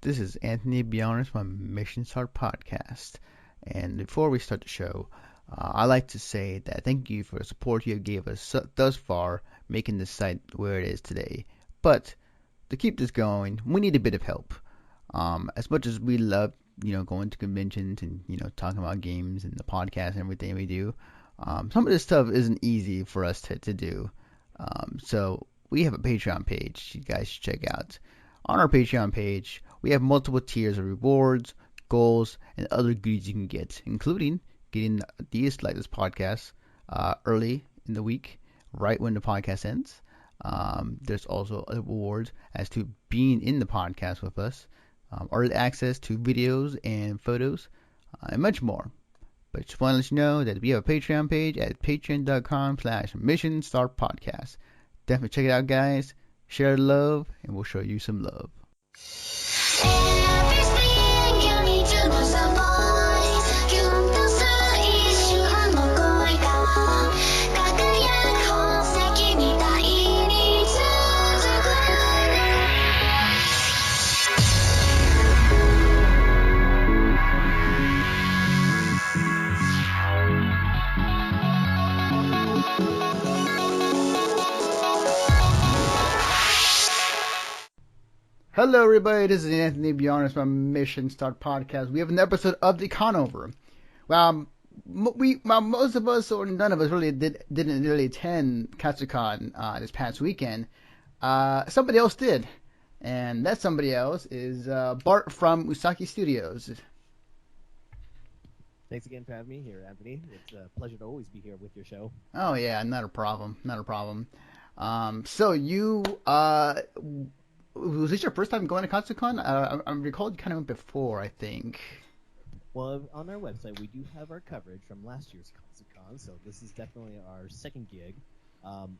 This is Anthony Beyonders from Mission Start Podcast. And before we start the show, I'd like to say that thank you for the support you have gave us thus far, making this site where it is today. But to keep this going, we need a bit of help. As much as we love, going to conventions and talking about games and the podcast and everything we do, some of this stuff isn't easy for us to do. So we have a Patreon page you guys should check out. On our Patreon page, we have multiple tiers of rewards, goals, and other goodies you can get, including getting these like this podcast early in the week, right when the podcast ends. There's also other rewards as to being in the podcast with us, early access to videos and photos, and much more. But just want to let you know that we have a Patreon page at patreon.com/Mission Start Podcast. Definitely check it out, guys. Share the love, and we'll show you some love. Hello, everybody. This is Anthony Beyonders from Mission Start Podcast. We have an episode of the Conover. Well, most of us, or none of us, really didn't really attend Katsucon this past weekend. Somebody else did, and that somebody else is Bart from Usaki Studios. Thanks again for having me here, Anthony. It's a pleasure to always be here with your show. Oh yeah, not a problem. So you was this your first time going to Katsucon? I recall you kind of went before, I think. Well, on our website, we do have our coverage from last year's Katsucon, so this is definitely our second gig.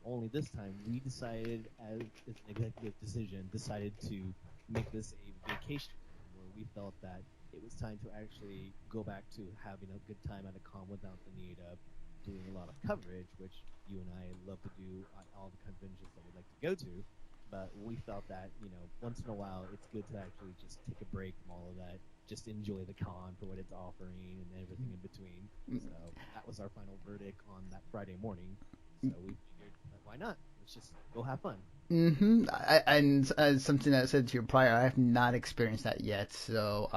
Only this time, we decided, as an executive decision, to make this a vacation where we felt that it was time to actually go back to having a good time at a con without the need of doing a lot of coverage, which you and I love to do at all the conventions that we like to go to. But we felt that, once in a while, it's good to actually just take a break from all of that, just enjoy the con for what it's offering and everything in between. So that was our final verdict on that Friday morning. So we figured, why not? Let's just go have fun. Mm-hmm. And something that I said to you prior, I have not experienced that yet. So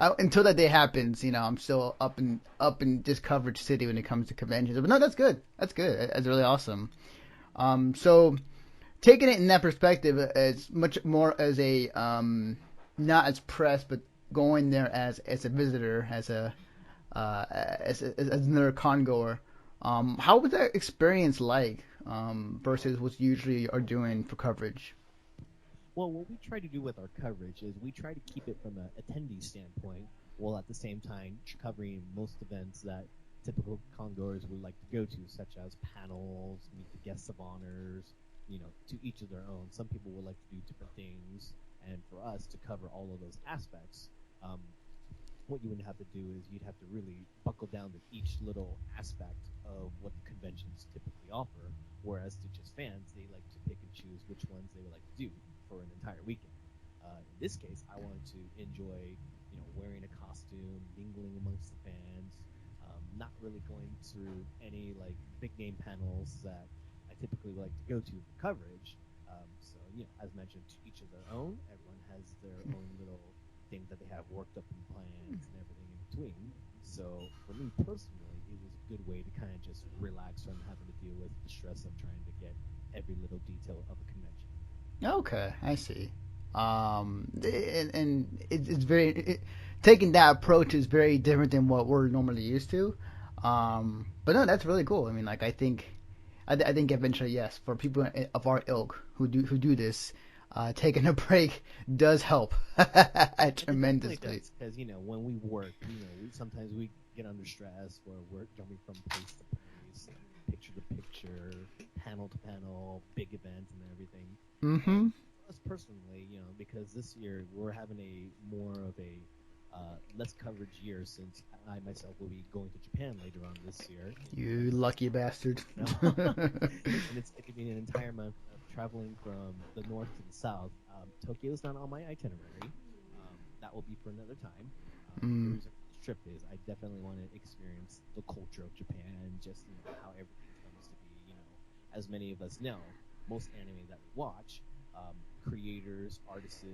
until that day happens, I'm still up in just coverage city when it comes to conventions. But no, that's good. That's good. That's really awesome. So taking it in that perspective, it's much more as a not as press, but going there as a visitor, as another con goer. How was that experience like versus what you usually are doing for coverage? Well, what we try to do with our coverage is we try to keep it from an attendee standpoint, while at the same time covering most events that typical congoers would like to go to, such as panels, meet the guests of honors, to each of their own. Some people would like to do different things, and for us to cover all of those aspects, what you would have to do is you'd have to really buckle down to each little aspect of what the conventions typically offer, whereas to just fans, they like to pick and choose which ones they would like to do for an entire weekend. In this case, I wanted to enjoy, wearing a costume, mingling amongst the fans, not really going through any big name panels that I typically like to go to for coverage. So, as mentioned, to each of their own. Everyone has their own little things that they have worked up in plans and everything in between. So, for me personally, it was a good way to kind of just relax from having to deal with the stress of trying to get every little detail of a convention. Okay, I see. It's very taking that approach is very different than what we're normally used to. But no, that's really cool. I mean, I think eventually, yes, for people of our ilk who do this, taking a break does help tremendously. Because when we work, sometimes we get under stress where we're jumping from place to place, picture to picture, panel to panel, big events and everything. Mm-hmm. Us personally, because this year we're having a more of a less coverage year, since I myself will be going to Japan later on this year. You lucky bastard. And it's going to be an entire month of traveling from the north to the south, Tokyo is not on my itinerary. That will be for another time. The Mm. reason for this trip is I definitely want to experience the culture of Japan, just how everything comes to be. As many of us know, most anime that we watch, creators, artists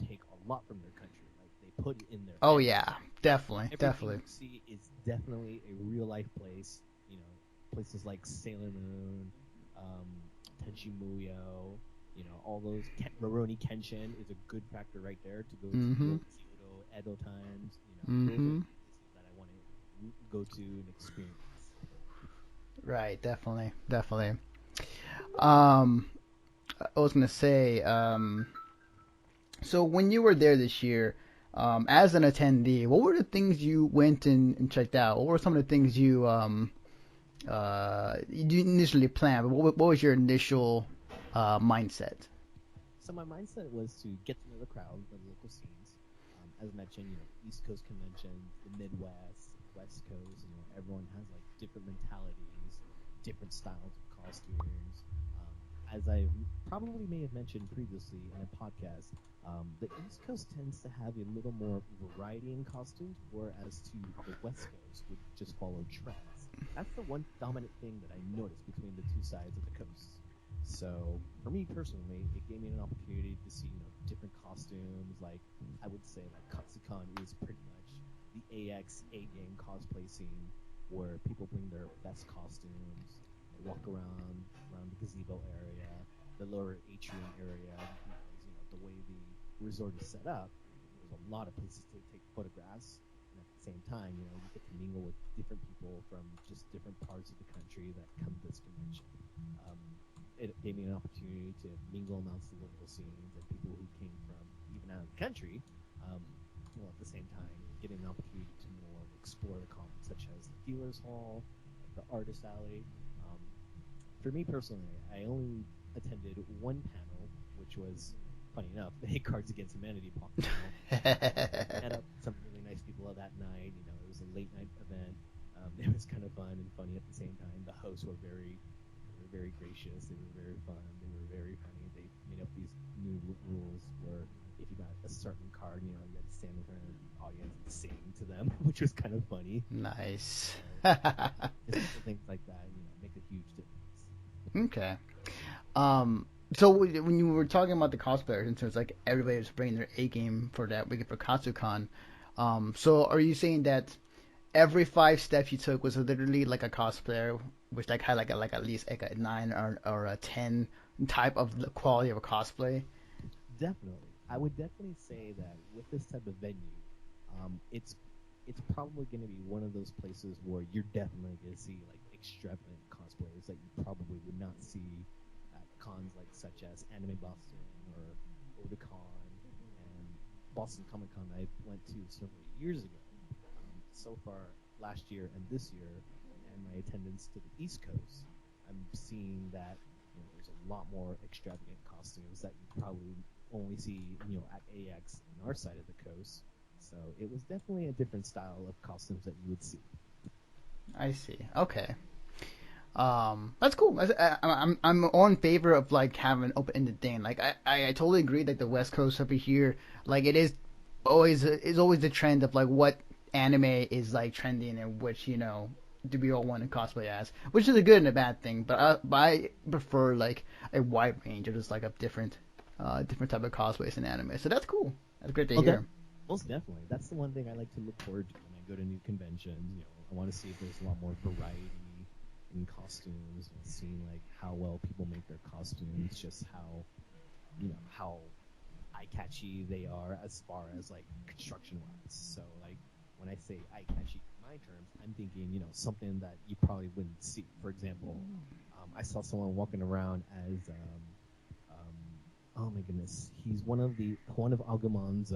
take a lot from their country. Like they put it in their Oh anime. yeah, definitely, Everything definitely. you see is definitely a real life place. Places like Sailor Moon, um, Tenchi Muyo, all those. Rurouni Kenshin is a good factor right there to go to the Mm-hmm. old Kyoto, Edo times. Those are Mm-hmm. places that I want to go to and experience. Right, definitely, definitely. Um, I was gonna say, so when you were there this year, as an attendee, what were the things you went and checked out? What were some of the things you didn't initially plan? But what was your initial mindset? So my mindset was to get to know the crowd, the local scenes. As mentioned, East Coast conventions, the Midwest, West Coast. Everyone has like different mentalities, different styles of costumes. As I probably may have mentioned previously in a podcast, the East Coast tends to have a little more variety in costumes, whereas to the West Coast would just follow trends. That's the one dominant thing that I noticed between the two sides of the coast. So for me personally, it gave me an opportunity to see different costumes. Like I would say, like Katsucon is pretty much the AX A game cosplay scene where people bring their best costumes, walk around the gazebo area, the lower atrium area, because the way the resort is set up, there's a lot of places to take photographs. And at the same time, you get to mingle with different people from just different parts of the country that come to this convention. Um, it gave me an opportunity to mingle amongst the local scenes and people who came from even out of the country. Um, while at the same time getting an opportunity to more explore the commons, such as the dealers hall, the artist alley. Um, for me personally, I only attended one panel, which was funny enough the Cards Against Humanity panel. Met up with some really nice people that night. It was a late night event. It was kind of fun and funny at the same time. The hosts were very gracious. They were very fun. They were very funny. They made up these new rules where if you got a certain card, you had to stand in front of the audience and sing to them, which was kind of funny. Nice. So, just little things like that, make a huge difference. Okay. Um, so when you were talking about the cosplayers, and so it's like everybody was bringing their A game for that week for Katsucon. So are you saying that every 5 steps you took was literally like a cosplayer, which like had like at least like a 9 or a 10 type of the quality of a cosplay? Definitely, I would definitely say that with this type of venue, it's probably going to be one of those places where you're definitely going to see like extravagant cosplayers that you probably would not see at cons like such as Anime Boston or Otakon and Boston Comic Con I went to several years ago. So far, last year and this year, and my attendance to the East Coast, I'm seeing that there's a lot more extravagant costumes that you probably only see at AX in our side of the coast. So it was definitely a different style of costumes that you would see. I see. Okay. That's cool. I'm on favor of like having an open-ended thing. Like I totally agree. Like the West Coast over here, like it is always the trend of like what anime is like trending and which do we all want to cosplay as, which is a good and a bad thing. But I prefer like a wide range of just like a different type of cosplays in anime. So that's cool. That's great to Well, hear. most definitely. That's the one thing I like to look forward to when I go to new conventions. I want to see if there's a lot more variety in costumes, seeing like how well people make their costumes, just how eye catchy they are as far as like construction wise. So like when I say eye catchy in my terms, I'm thinking something that you probably wouldn't see. For example, I saw someone walking around as oh my goodness, he's one of Agumon's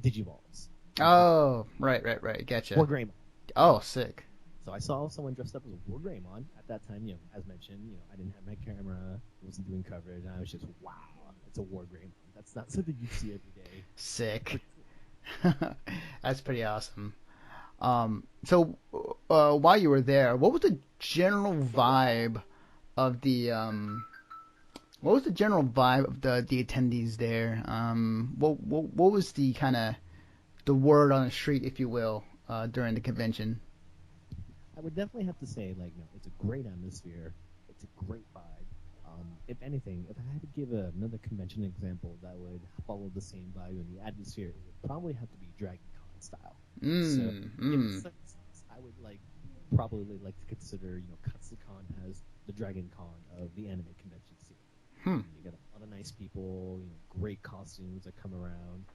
Digivolves. Oh, right. Gotcha. Wargreymon. Oh, sick. So I saw someone dressed up as a Wargreymon at that time. As mentioned, I didn't have my camera, wasn't doing coverage, and I was just wow, it's a Wargreymon. That's not something you see every day. Sick. Pretty cool. That's pretty awesome. So while you were there, what was the general vibe of What was the general vibe of the attendees there? What was the kind of the word on the street, if you will, during the convention? I would definitely have to say, like, it's a great atmosphere. It's a great vibe. If anything, if I had to give another convention example that would follow the same vibe in the atmosphere, it would probably have to be Dragon Con style. So, in a sense, I would probably like to consider, Katsucon as the Dragon Con of the anime convention scene. Hmm. You got a lot of nice people, great costumes that come around.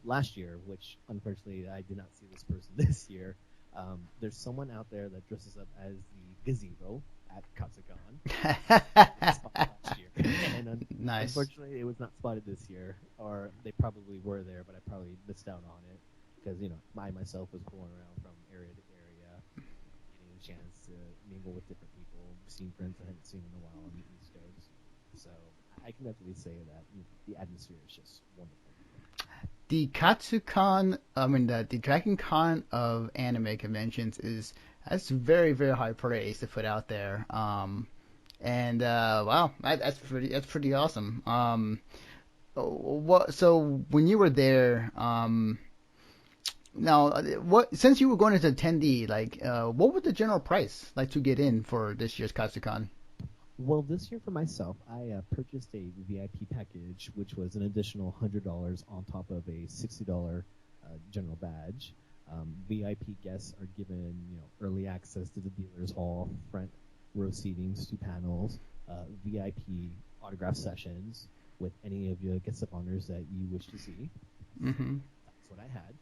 Last year, which unfortunately I did not see this person this year, there's someone out there that dresses up as the gazebo at Katsucon. Last year, and Nice. unfortunately, it was not spotted this year, or they probably were there, but I probably missed out on it because I myself was going around from area to area, getting a chance to mingle with different people, seeing friends I hadn't seen in a while on the East Coast. So I can definitely say that the atmosphere is just wonderful. The Katsucon, I mean the Dragon Con of anime conventions is that's very very high praise to put out there. And wow, that's pretty awesome. What so when you were there, now what since you were going as an attendee, like what was the general price like to get in for this year's Katsucon? Well, this year for myself, I purchased a VIP package, which was an additional $100 on top of a $60 general badge. VIP guests are given, early access to the dealers hall, front row seatings, 2 panels, VIP autograph sessions with any of your guest of honors that you wish to see. Mm-hmm. That's what I had.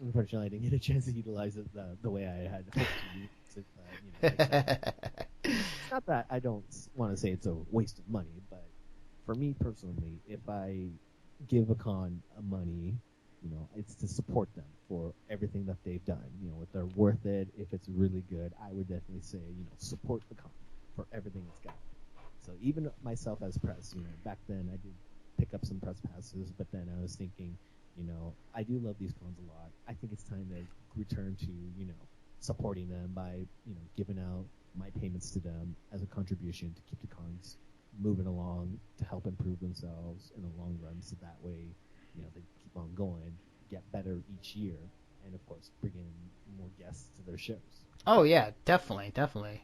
Unfortunately, I didn't get a chance to utilize it the way I had hoped to use it. It's not that I don't want to say it's a waste of money, but for me personally, if I give a con money, it's to support them for everything that they've done. If they're worth it, if it's really good, I would definitely say, support the con for everything it's got. So even myself as press, back then I did pick up some press passes, but then I was thinking, I do love these cons a lot. I think it's time to return to, supporting them by, giving out my payments to them as a contribution to keep the cons moving along to help improve themselves in the long run. So that way, they keep on going, get better each year, and of course, bring in more guests to their shows. Oh yeah, definitely, definitely.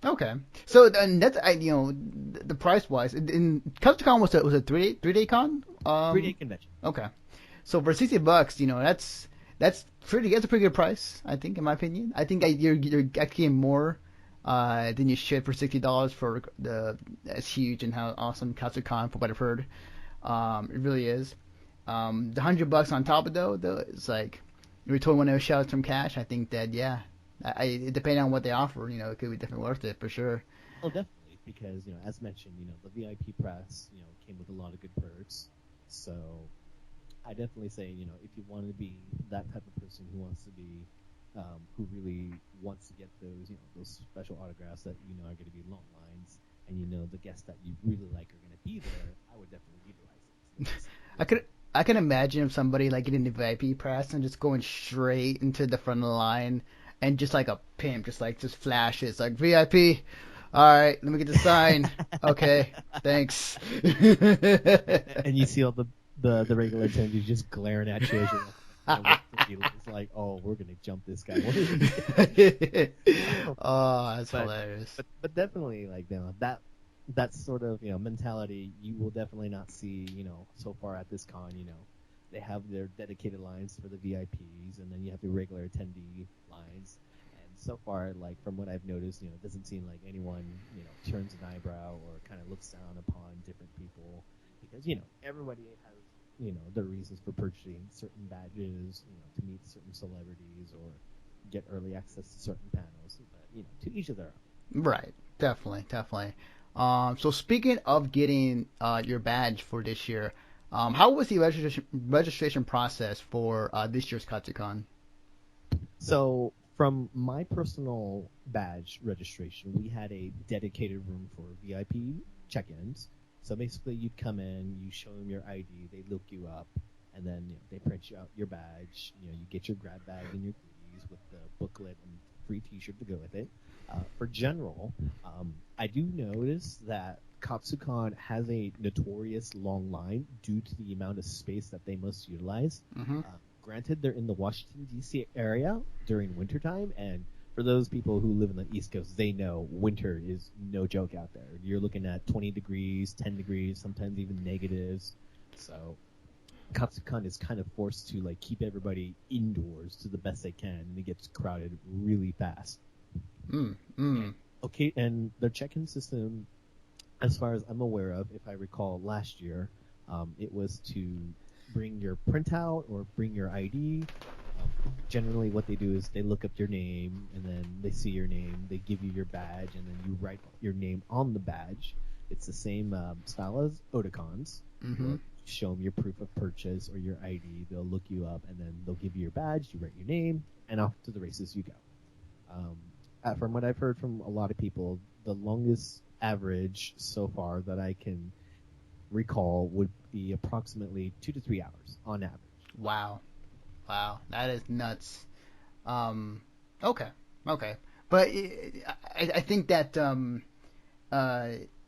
Okay, so and that's the price wise, in Capcom was a 3 day con. 3 day convention. Okay, so for $60, that's a pretty good price, I think, in my opinion. I think you're getting more than you should for $60 for the as huge and how awesome Katsucon, from what I've heard, it really is. The $100 on top of though, it's like you were told one of those shouts from Cash. I think that yeah, depending on what they offer, it could be definitely worth it for sure. Oh, definitely, because as mentioned, the VIP press, came with a lot of good perks. So I definitely say, if you want to be that type of person who wants to be, who really wants to get those, those special autographs that are going to be long lines, and the guests that you really like are going to be there, I would definitely utilize it. So I could I can imagine if somebody like getting the VIP press and just going straight into the front of the line and just like a pimp, just flashes like VIP. All right, let me get the sign. Okay, thanks. and you see all the regular attendees just glaring at you as you're it's like, oh, we're gonna jump this guy. Oh, that's but, hilarious. but definitely like that sort of mentality you will definitely not see so far at this con. They have their dedicated lines for the VIPs, and then you have the regular attendee lines. And so far, like from what I've noticed, it doesn't seem like anyone turns an eyebrow or kind of looks down upon different people, because everybody has their reasons for purchasing certain badges, to meet certain celebrities or get early access to certain panels. But to each of their own. Right, definitely, definitely. So speaking of getting your badge for this year, how was the registration process for this year's Katsucon? So from my personal badge registration, we had a dedicated room for VIP check-ins. So basically, you'd come in, you show them your ID, they look you up, and then they print you out your badge. You get your grab bag and your goodies with the booklet and free T-shirt to go with it. For general, I do notice that Katsucon has a notorious long line due to the amount of space that they must utilize. Mm-hmm. Granted, they're in the Washington, D.C. area during wintertime, and for those people who live in the East Coast, they know winter is no joke out there. You're looking at 20 degrees, 10 degrees, sometimes even negatives. So Katsucon is kind of forced to like keep everybody indoors to the best they can, and it gets crowded really fast. Okay, and their check-in system, as far as I'm aware of, if I recall last year, it was to bring your printout or bring your ID. Generally, what they do is they look up your name, and then they see your name, they give you your badge, and then you write your name on the badge. It's the same style as Otakons. Mm-hmm. Show them your proof of purchase or your ID. They'll look you up, and then they'll give you your badge. You write your name, and off to the races you go. From what I've heard from a lot of people, the longest average so far that I can recall would be approximately 2 to 3 hours on average. Wow, that is nuts. Okay, but I think that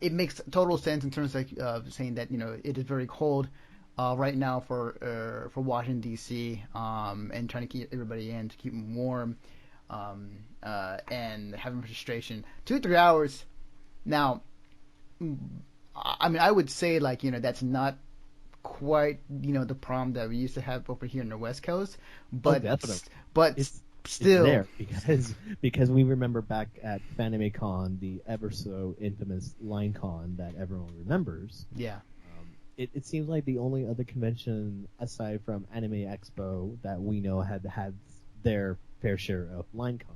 it makes total sense in terms of saying that it is very cold right now for Washington D.C. And trying to keep everybody in to keep them warm and having registration 2-3 hours. Now, I mean, I would say that's not quite the problem that we used to have over here in the West Coast, but it's still there because we remember back at FanimeCon, the ever so infamous LineCon that everyone remembers. Yeah. It seems like the only other convention aside from Anime Expo that we know had their fair share of LineCon.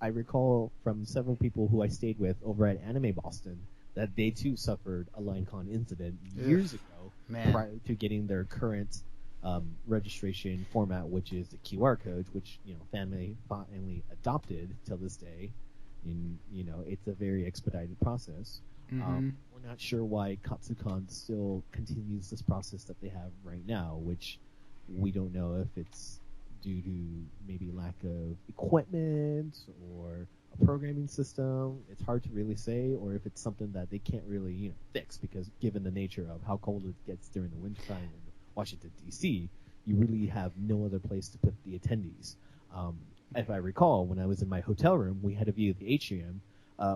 I recall from several people who I stayed with over at Anime Boston that they too suffered a LineCon incident years ago prior to getting their current registration format, which is the QR code, which Fanime finally adopted till this day. And it's a very expedited process. Mm-hmm. We're not sure why Katsucon still continues this process that they have right now, which we don't know if it's due to maybe lack of equipment or a programming system. It's hard to really say, or if it's something that they can't really fix, because given the nature of how cold it gets during the wintertime in Washington D.C., you really have no other place to put the attendees. If I recall, when I was in my hotel room, we had a view of the atrium.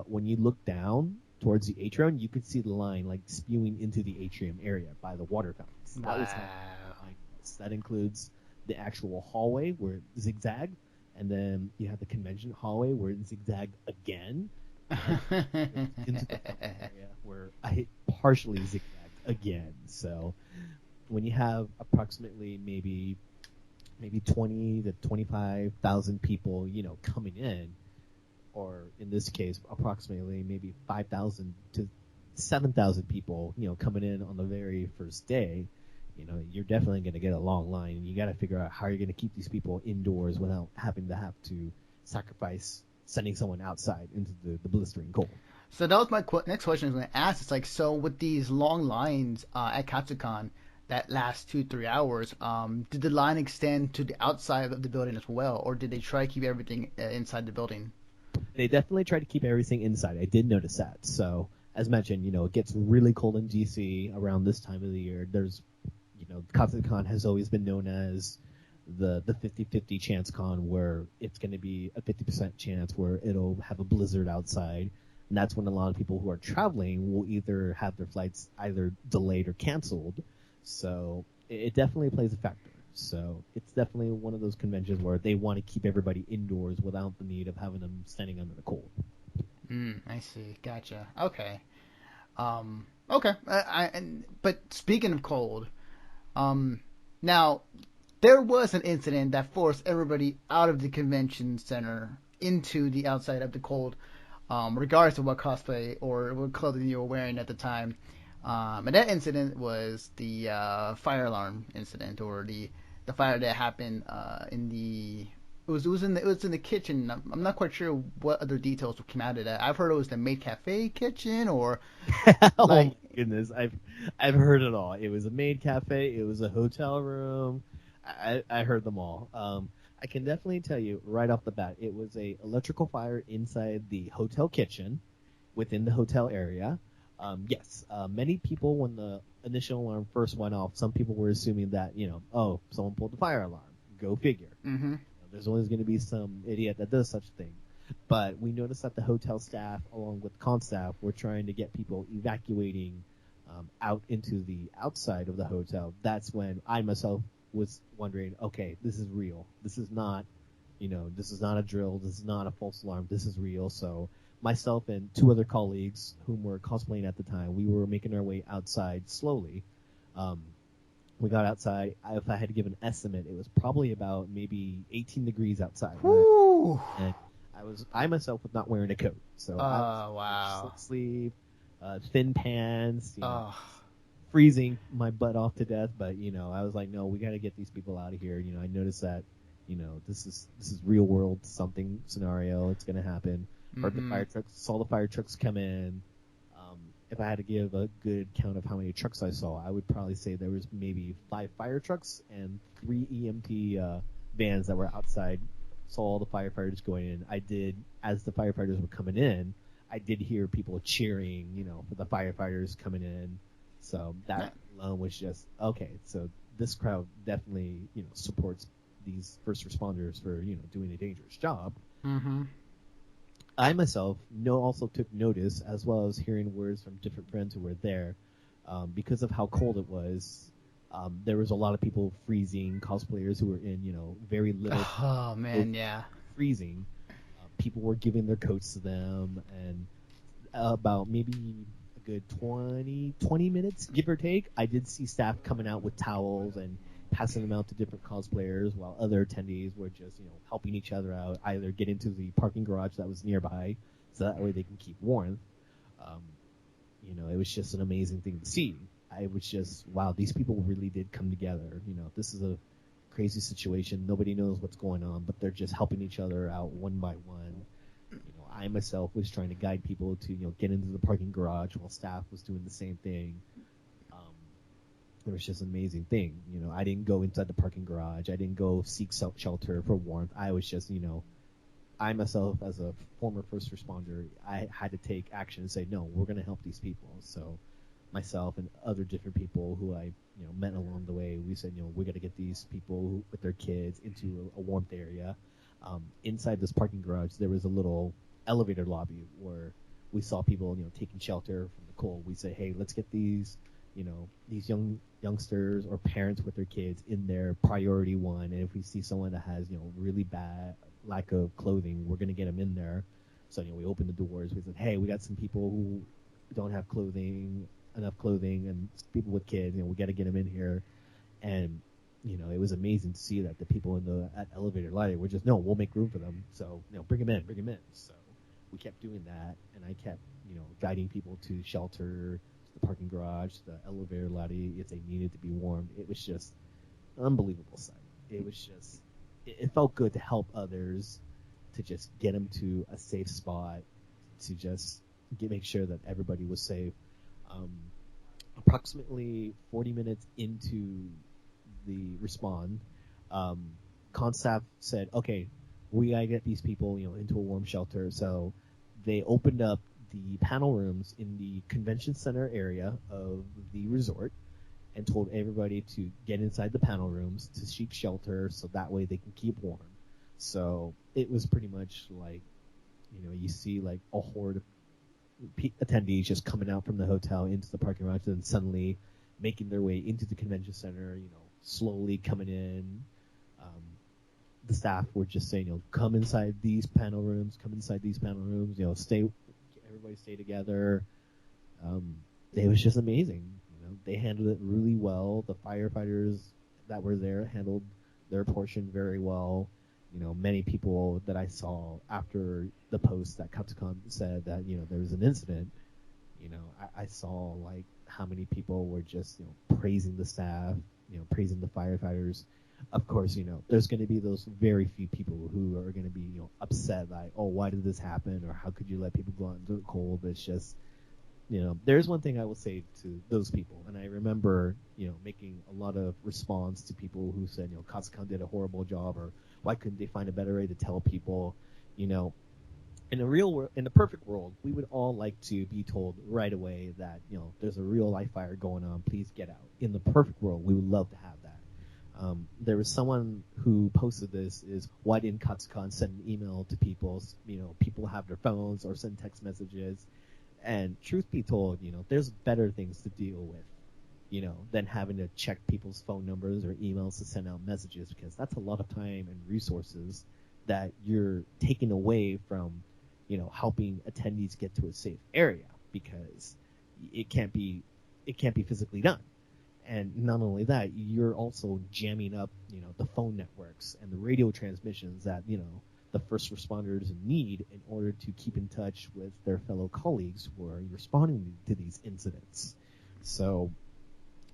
When you look down towards the atrium, you could see the line like spewing into the atrium area by the water fountains. Wow. That was how the line was. That includes the actual hallway where it zigzagged, and then you have the convention hallway where it zigzagged again into the area where I partially zigzagged again. So when you have approximately maybe 20 to 25,000 people, coming in, or in this case, approximately maybe 5,000 to 7,000 people, coming in on the very first day, you're definitely going to get a long line, and you got to figure out how you're going to keep these people indoors without having to sacrifice sending someone outside into the blistering cold. So that was my next question I was going to ask. It's like, so with these long lines at Katsucon that last 2-3 hours, did the line extend to the outside of the building as well, or did they try to keep everything inside the building? They definitely try to keep everything inside. I did notice that. So, as mentioned, it gets really cold in DC around this time of the year. There's, Katsucon has always been known as the 50-50 chance con, where it's going to be a 50% chance where it'll have a blizzard outside. And that's when a lot of people who are traveling will either have their flights either delayed or canceled. So it definitely plays a factor. So it's definitely one of those conventions where they want to keep everybody indoors without the need of having them standing under the cold. I see. Gotcha. Okay. Okay. But speaking of cold, now there was an incident that forced everybody out of the convention center into the outside of the cold, regardless of what cosplay or what clothing you were wearing at the time. And that incident was the fire alarm incident, or the fire that happened in the it was in the kitchen. I'm not quite sure what other details came out of that. I've heard it was the maid cafe kitchen, or oh my goodness, I've heard it all. It was a maid cafe. It was a hotel room. I heard them all. I can definitely tell you right off the bat, it was a electrical fire inside the hotel kitchen within the hotel area. Yes, many people, when the initial alarm first went off, some people were assuming that, oh, someone pulled the fire alarm. Go figure. Mm-hmm. There's always going to be some idiot that does such a thing. But we noticed that the hotel staff, along with con staff, were trying to get people evacuating out into the outside of the hotel. That's when I myself was wondering, okay, this is real. This is not, this is not a drill. This is not a false alarm. This is real. So myself and two other colleagues whom were cosplaying at the time, we were making our way outside slowly. We got outside. If I had to give an estimate, it was probably about maybe 18 degrees outside. Woo! And I myself was not wearing a coat, so I was wow. short sleeve, thin pants, Oh. freezing my butt off to death. But I was like, no, we got to get these people out of here. I noticed that, this is real world something scenario. It's gonna happen. Heard the fire trucks, saw the fire trucks come in. If I had to give a good count of how many trucks I saw, I would probably say there was maybe 5 fire trucks and 3 EMT vans that were outside. Saw all the firefighters going in. As the firefighters were coming in, I did hear people cheering, for the firefighters coming in. So that alone was just, okay, so this crowd definitely, supports these first responders for, doing a dangerous job. Mm-hmm. I myself also took notice, as well as hearing words from different friends who were there, because of how cold it was. There was a lot of people freezing, cosplayers who were in, very little. Oh man, yeah. Freezing. People were giving their coats to them, and about maybe a good 20 minutes, give or take, I did see staff coming out with towels and passing them out to different cosplayers, while other attendees were just, helping each other out, either get into the parking garage that was nearby, so that way they can keep warm. It was just an amazing thing to see. I was just, wow, these people really did come together. This is a crazy situation. Nobody knows what's going on, but they're just helping each other out one by one. I myself was trying to guide people to, get into the parking garage while staff was doing the same thing. It was just an amazing thing. I didn't go inside the parking garage. I didn't go seek shelter for warmth. I was just, I myself, as a former first responder, I had to take action and say, no, we're going to help these people. So myself and other different people who I, met along the way, we said, we got to get these people with their kids into a warmth area. Inside this parking garage, there was a little elevator lobby where we saw people, taking shelter from the cold. We said, hey, let's get these youngsters or parents with their kids in there, priority one. And if we see someone that has, really bad lack of clothing, we're going to get them in there. So, we opened the doors. We said, hey, we got some people who don't have enough clothing, and people with kids, we got to get them in here. And, it was amazing to see that the people in the elevator lobby were just, no, we'll make room for them. So, bring them in. So we kept doing that, and I kept, guiding people to shelter, the parking garage, the elevator lobby, if they needed to be warmed. It was just an unbelievable sight. It was just, it felt good to help others, to just get them to a safe spot, to just make sure that everybody was safe. Approximately 40 minutes into the respawn, con staff said, okay, we gotta get these people, into a warm shelter. So they opened up the panel rooms in the convention center area of the resort and told everybody to get inside the panel rooms to seek shelter, so that way they can keep warm. So it was pretty much like, you see like a horde of attendees just coming out from the hotel into the parking lot, and then suddenly making their way into the convention center, slowly coming in. The staff were just saying, come inside these panel rooms, everybody stay together. It was just amazing. They handled it really well. The firefighters that were there handled their portion very well. Many people that I saw after the post that Katsucon said that, there was an incident, I saw like how many people were just, praising the staff, praising the firefighters. Of course, there's going to be those very few people who are going to be, upset, like, oh, why did this happen? Or how could you let people go out into the cold? It's just, there's one thing I will say to those people, and I remember, making a lot of response to people who said, Katsucon did a horrible job, or why couldn't they find a better way to tell people, you know, in a real world, in the perfect world, we would all like to be told right away that, there's a real live fire going on, please get out. In the perfect world, we would love to have that. There was someone who posted this, is why didn't Katsucon send an email to people? People have their phones or send text messages. And truth be told, there's better things to deal with, than having to check people's phone numbers or emails to send out messages, because that's a lot of time and resources that you're taking away from, helping attendees get to a safe area, because it can't be physically done. And not only that, you're also jamming up, the phone networks and the radio transmissions that, the first responders need in order to keep in touch with their fellow colleagues who are responding to these incidents. So,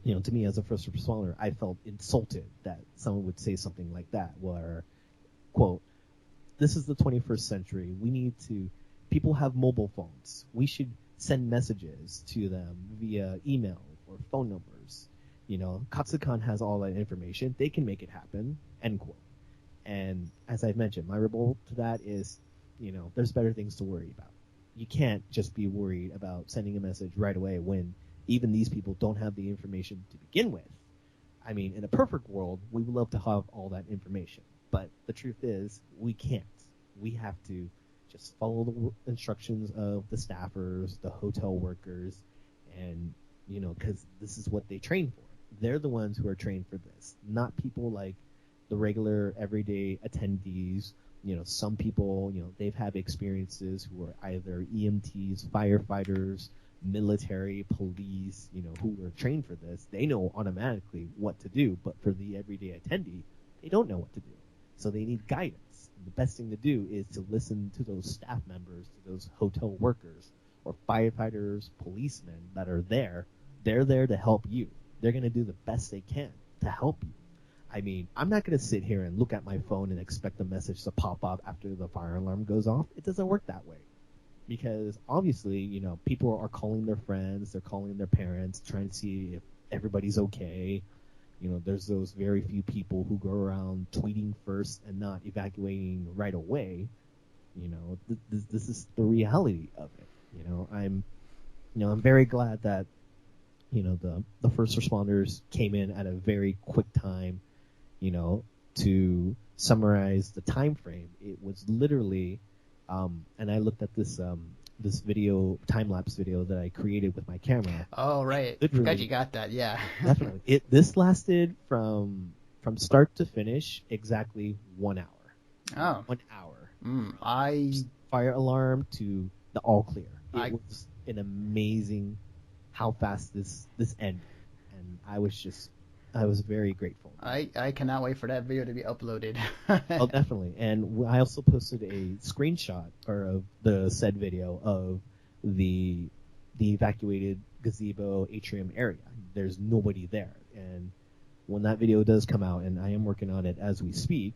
to me as a first responder, I felt insulted that someone would say something like that, where, quote, this is the 21st century. People have mobile phones. We should send messages to them via email or phone numbers. Katsucon has all that information. They can make it happen, end quote. And as I've mentioned, my rebuttal to that is, there's better things to worry about. You can't just be worried about sending a message right away when even these people don't have the information to begin with. I mean, in a perfect world, we would love to have all that information. But the truth is, we can't. We have to just follow the instructions of the staffers, the hotel workers, and, because this is what they train for. They're the ones who are trained for this, not people like the regular everyday attendees. Some people, they've had experiences who are either EMTs, firefighters, military, police, who are trained for this. They know automatically what to do, but for the everyday attendee, they don't know what to do. So they need guidance. And the best thing to do is to listen to those staff members, to those hotel workers, or firefighters, policemen that are there. They're there to help you. They're going to do the best they can to help you. I mean, I'm not going to sit here and look at my phone and expect a message to pop up after the fire alarm goes off. It doesn't work that way. Because obviously, people are calling their friends, they're calling their parents, trying to see if everybody's okay. There's those very few people who go around tweeting first and not evacuating right away. This is the reality of it. I'm very glad that, the first responders came in at a very quick time, to summarize the time frame. It was literally, and I looked at this video, time-lapse video that I created with my camera. Oh, right. Forgot you got that, yeah. Definitely. This lasted from start to finish exactly 1 hour. Oh. 1 hour. Fire alarm to the all clear. It was an amazing how fast this ended. And I was very grateful. I cannot wait for that video to be uploaded. Oh, definitely. And I also posted a screenshot of the said video of the evacuated gazebo atrium area. There's nobody there. And when that video does come out, and I am working on it as we speak,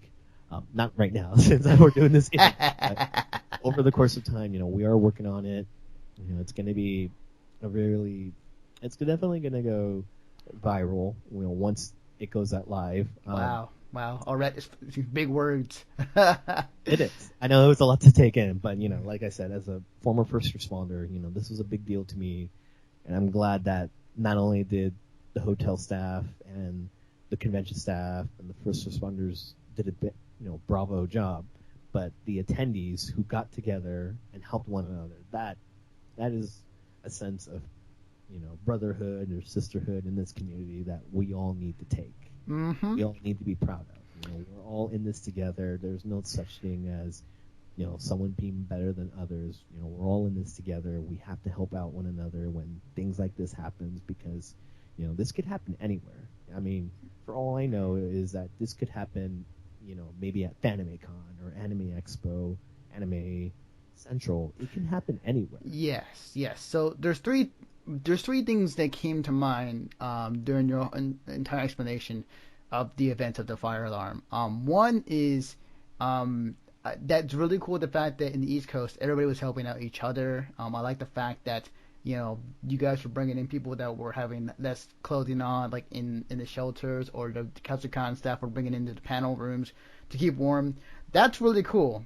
not right now since we're doing this, but over the course of time, we are working on it. It's going to be it's definitely going to go viral, once it goes out live. Wow. Already, it's big words. It is. I know it was a lot to take in, but, like I said, as a former first responder, this was a big deal to me. And I'm glad that not only did the hotel staff and the convention staff and the first responders did a bravo job, but the attendees who got together and helped one another, that is a sense of, brotherhood or sisterhood in this community that we all need to take. Mm-hmm. We all need to be proud of. We're all in this together. There's no such thing as, someone being better than others. We're all in this together. We have to help out one another when things like this happens, because, this could happen anywhere. I mean, for all I know is that this could happen, maybe at FanimeCon or Anime Expo, Anime Central. It can happen anywhere. Yes. So there's three things that came to mind during your entire explanation of the events of the fire alarm. One is that's really cool, the fact that in the East Coast everybody was helping out each other. I like the fact that you guys were bringing in people that were having less clothing on, like in the shelters, or the Katsucon staff were bringing into the panel rooms to keep warm. That's really cool.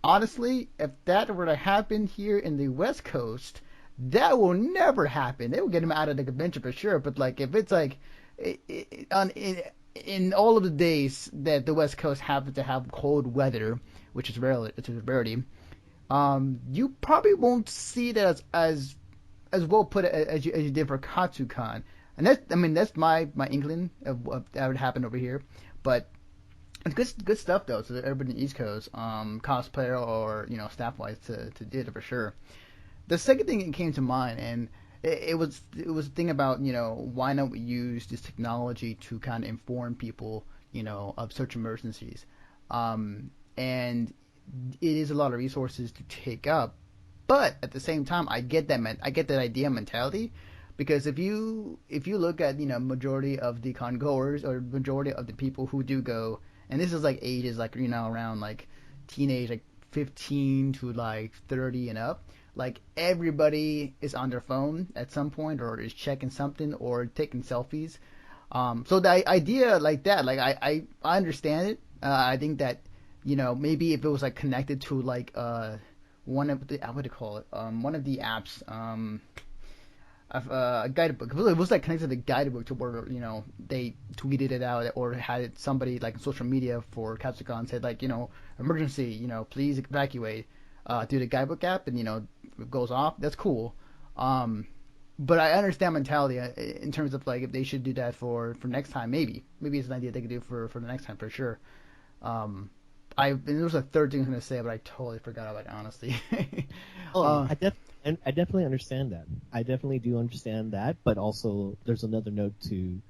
Honestly, if that were to happen here in the West Coast, that will never happen. They will get him out of the convention for sure. But like, if it's like in all of the days that the West Coast happen to have cold weather, which is rarely, it's a rarity, you probably won't see that as well put as you did for Katsucon. And that's, I mean, that's my inkling of what that would happen over here. But it's good stuff though. So that everybody in the East Coast, cosplayer or staff wise to do it for sure. The second thing that came to mind, and it was a thing about why not we use this technology to kind of inform people of such emergencies, and it is a lot of resources to take up, but at the same time I get that idea mentality, because if you look at majority of the con goers or majority of the people who do go, and this is like ages like around like teenage, like 15 to like 30 and up, like everybody is on their phone at some point or is checking something or taking selfies. So the idea like that, like I understand it. I think that maybe if it was like connected to like one of the, what do you call it, one of the apps, a guidebook. It was like connected to the guidebook to where they tweeted it out or had it, somebody like on social media for Katsucon said like emergency, please evacuate through the guidebook app, and it goes off. That's cool. But I understand mentality in terms of like if they should do that for next time. Maybe it's an idea they could do for the next time for sure. And there was a third thing I was gonna say, but I totally forgot about it, honestly. Oh, I definitely understand that. I definitely do understand that, but also there's another note to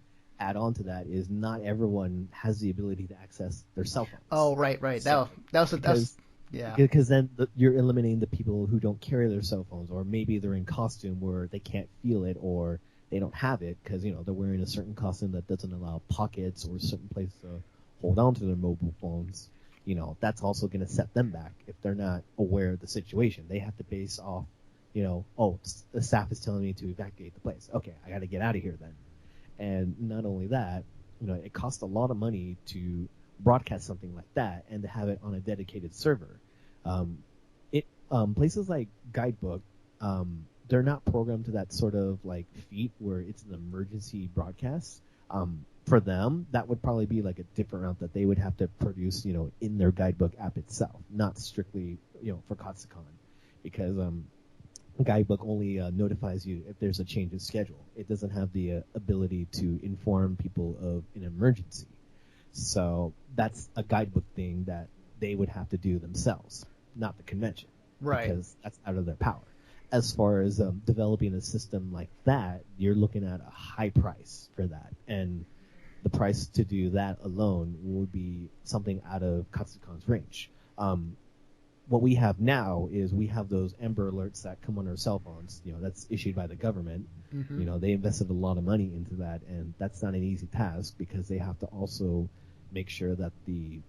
add on to that is not everyone has the ability to access their cell phones. Oh, right. So, That's yeah. because then you're eliminating the people who don't carry their cell phones, or maybe they're in costume where they can't feel it, or they don't have it because they're wearing a certain costume that doesn't allow pockets or a certain place to hold on to their mobile phones. That's also going to set them back if they're not aware of the situation. They have to base off, oh, the staff is telling me to evacuate the place. Okay, I got to get out of here then. And not only that, it costs a lot of money to broadcast something like that and to have it on a dedicated server. Places like Guidebook, they're not programmed to that sort of like feat where it's an emergency broadcast. For them, that would probably be like a different route that they would have to produce, in their Guidebook app itself, not strictly, for Katsucon, because Guidebook only notifies you if there's a change in schedule. It doesn't have the ability to inform people of an emergency. So that's a Guidebook thing that they would have to do themselves, not the convention, Right. because that's out of their power. As far as developing a system like that, you're looking at a high price for that, and the price to do that alone would be something out of Katsucon's range. What we have now is we have those Amber Alerts that come on our cell phones. That's issued by the government. Mm-hmm. They invested a lot of money into that, and that's not an easy task because they have to also make sure that the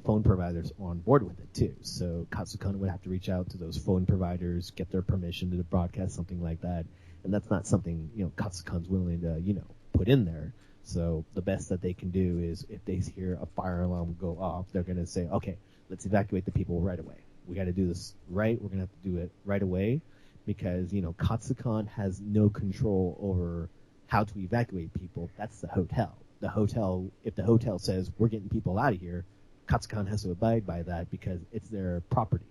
phone providers are on board with it too. So Katsucon would have to reach out to those phone providers, get their permission to broadcast something like that, and that's not something Katsucon's willing to put in there. So the best that they can do is if they hear a fire alarm go off, they're going to say, okay, let's evacuate the people right away. We got to do this right. We're going to have to do it right away because, Katsucon has no control over how to evacuate people. That's the hotel. If the hotel says we're getting people out of here, Katsucon has to abide by that because it's their property.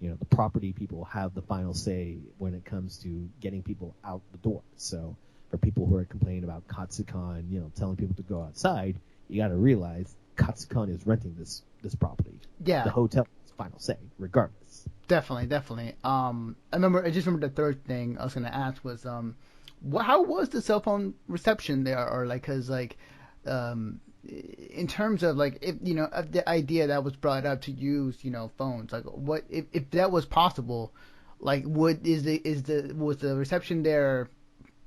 The property people have the final say when it comes to getting people out the door. So for people who are complaining about Katsucon, telling people to go outside, you got to realize Katsucon is renting this property. Yeah. The hotel has final say, regardless. Definitely. I just remember the third thing I was gonna ask was, how was the cell phone reception there, or like, cause like, in terms of like, if of the idea that was brought up to use, phones, like, what if that was possible, like, was the reception there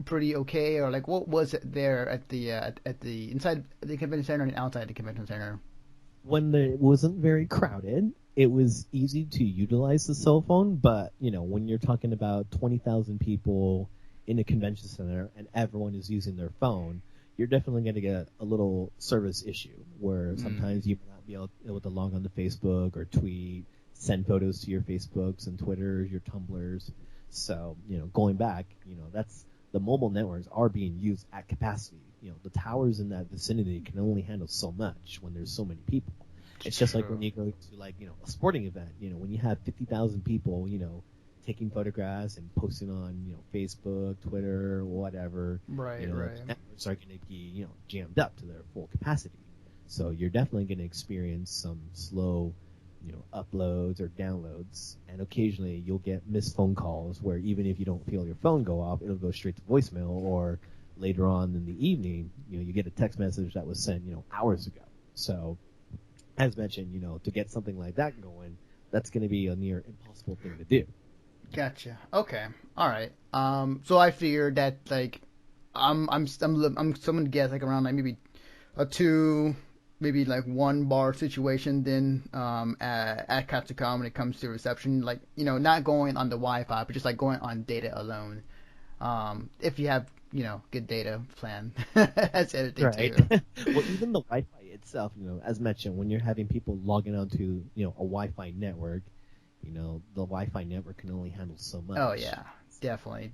pretty okay, or like what was it there at the inside the convention center and outside the convention center? When it wasn't very crowded, it was easy to utilize the cell phone, but when you're talking about 20,000 people in a convention center and everyone is using their phone, you're definitely going to get a little service issue where sometimes you might not be able to log on to Facebook or tweet, send photos to your Facebooks and Twitters, your Tumblrs. So, going back, that's the mobile networks are being used at capacity. The towers in that vicinity can only handle so much when there's so many people. It's just like when you go to a sporting event, when you have 50,000 people, taking photographs and posting on, Facebook, Twitter, whatever. Right. The networks are going to be, jammed up to their full capacity. So you're definitely going to experience some slow, uploads or downloads, and occasionally you'll get missed phone calls where even if you don't feel your phone go off, it'll go straight to voicemail, or later on in the evening, you get a text message that was sent, hours ago. So, as mentioned, to get something like that going, that's going to be a near impossible thing to do. Gotcha. Okay. All right. So I figured that I'm someone to guess around maybe a two, maybe 1 bar situation then at Katsucon when it comes to reception, not going on the Wi-Fi but just going on data alone. If you have good data plan. That's everything right. too. Well, even the Wi-Fi itself, as mentioned, when you're having people logging onto a Wi-Fi network, the Wi-Fi network can only handle so much. Oh yeah, definitely.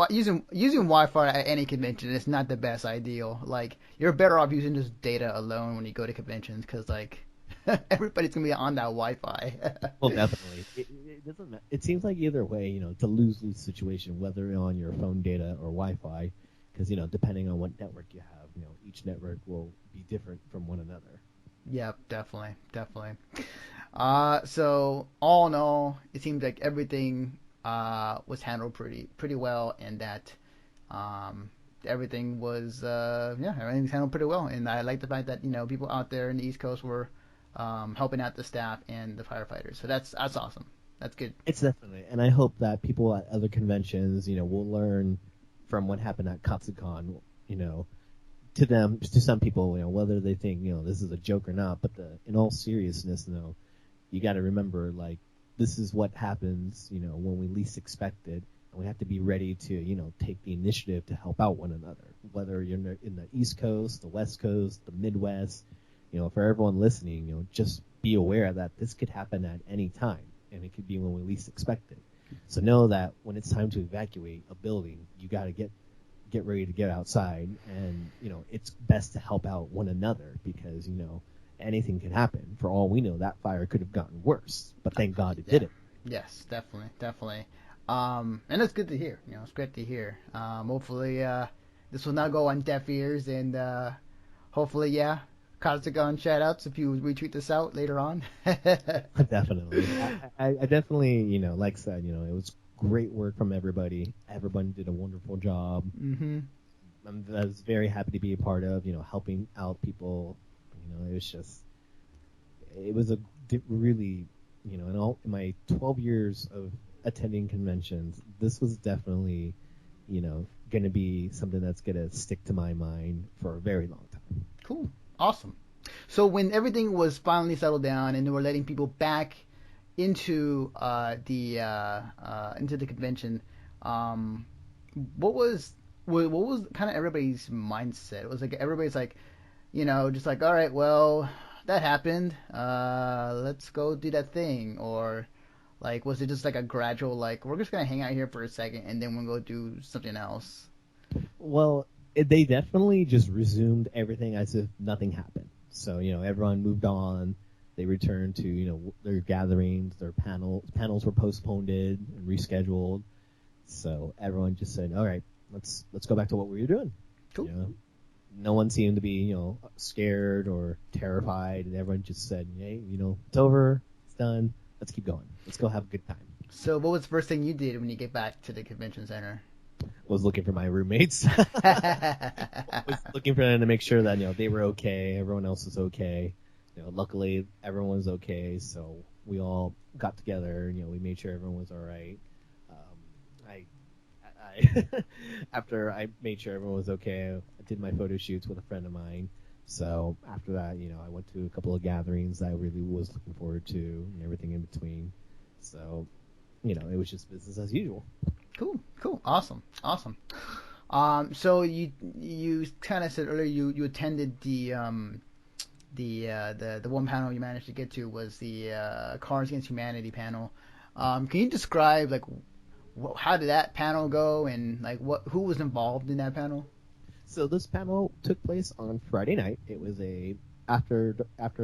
Using Wi-Fi at any convention is not the best ideal. You're better off using just data alone when you go to conventions because everybody's gonna be on that Wi-Fi. Well, definitely. It doesn't matter. It seems like either way, it's a lose-lose situation, whether you're on your phone data or Wi-Fi, because depending on what network you have, each network will be different from one another. Yep, definitely. So all in all, it seems like everything was handled pretty well, and that everything was everything's handled pretty well. And I like the fact that people out there in the East Coast were helping out the staff and the firefighters. So that's awesome. That's good. It's definitely, and I hope that people at other conventions, will learn from what happened at Katsucon, to some people, whether they think, this is a joke or not, but in all seriousness, you got to remember, this is what happens, when we least expect it, and we have to be ready to, take the initiative to help out one another, whether you're in the East Coast, the West Coast, the Midwest, for everyone listening, just be aware that this could happen at any time, and it could be when we least expect it. So know that when it's time to evacuate a building, you got to get ready to get outside, and it's best to help out one another because anything can happen. For all we know, that fire could have gotten worse, but thank God it didn't. Yes, definitely. And it's good to hear. It's great to hear. Hopefully, this will not go on deaf ears, and hopefully, Katsucon shout outs if you retweet this out later on. Definitely. I definitely, like I said, it was great work from everybody. Everyone did a wonderful job. Mm-hmm. I was very happy to be a part of, helping out people. It was a really, in my 12 years of attending conventions, this was definitely, going to be something that's going to stick to my mind for a very long time. Cool. Awesome. So when everything was finally settled down and they were letting people back into the convention, what was kind of everybody's mindset? It was everybody's just all right, well, that happened. Let's go do that thing, or was it just a gradual we're just gonna hang out here for a second and then we'll go do something else? Well, they definitely just resumed everything as if nothing happened. So everyone moved on. They returned to their gatherings, their panels. Panels were postponed and rescheduled. So everyone just said, "All right, let's go back to what we were doing." Cool. No one seemed to be scared or terrified, and everyone just said, "Hey, it's over, it's done. Let's keep going. Let's go have a good time." So what was the first thing you did when you get back to the convention center? Was looking for my roommates. Was looking for them to make sure that they were okay, everyone else was okay. Luckily everyone was okay, so we all got together. We made sure everyone was all right. I after I made sure everyone was okay, I did my photo shoots with a friend of mine. So after that, I went to a couple of gatherings that I really was looking forward to, and everything in between. So, it was just business as usual. Cool, awesome. So you kind of said earlier you attended the one panel you managed to get to was the Cards Against Humanity panel. Can you describe like how did that panel go and like who was involved in that panel? So this panel took place on Friday night. It was a well, let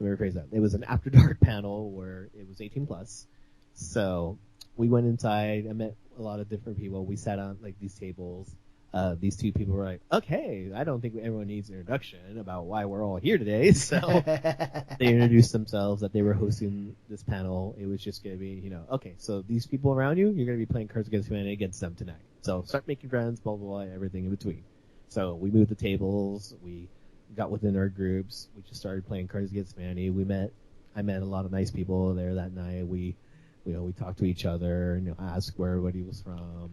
me rephrase that. It was an after dark panel where it was 18 plus. So we went inside. I met a lot of different people. We sat on like these tables. These two people were like, okay, I don't think everyone needs an introduction about why we're all here today. So they introduced themselves that they were hosting this panel. It was just going to be, okay, so these people around you, you're going to be playing Cards Against Humanity against them tonight. So start making friends, blah, blah, blah, everything in between. So we moved the tables. We got within our groups. We just started playing Cards Against Humanity. I met a lot of nice people there that night. We talked to each other, asked where everybody was from.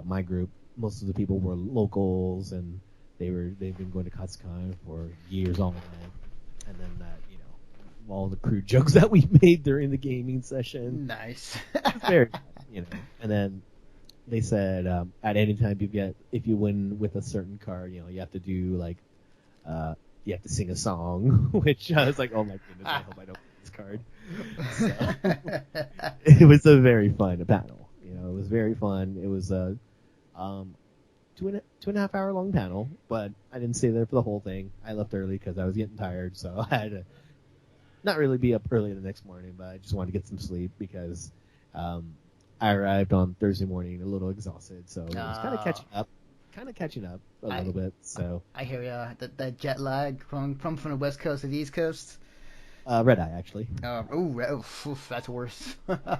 My group, most of the people were locals, and they've been going to Katsucon for years on end. And then that, all the crude jokes that we made during the gaming session. Nice. Very, and then they said at any time if you win with a certain card, you have to do like you have to sing a song, which I was like, oh my goodness, I hope I don't win this card. So, it was a very fun panel. It was very fun. It was a 2.5 hour long panel, but I didn't stay there for the whole thing. I left early because I was getting tired, so I had to not really be up early the next morning, but I just wanted to get some sleep because I arrived on Thursday morning a little exhausted, so it was kind of catching up a little bit. So I hear ya. That jet lag from the West Coast to the East Coast. Red eye, actually. That's worse.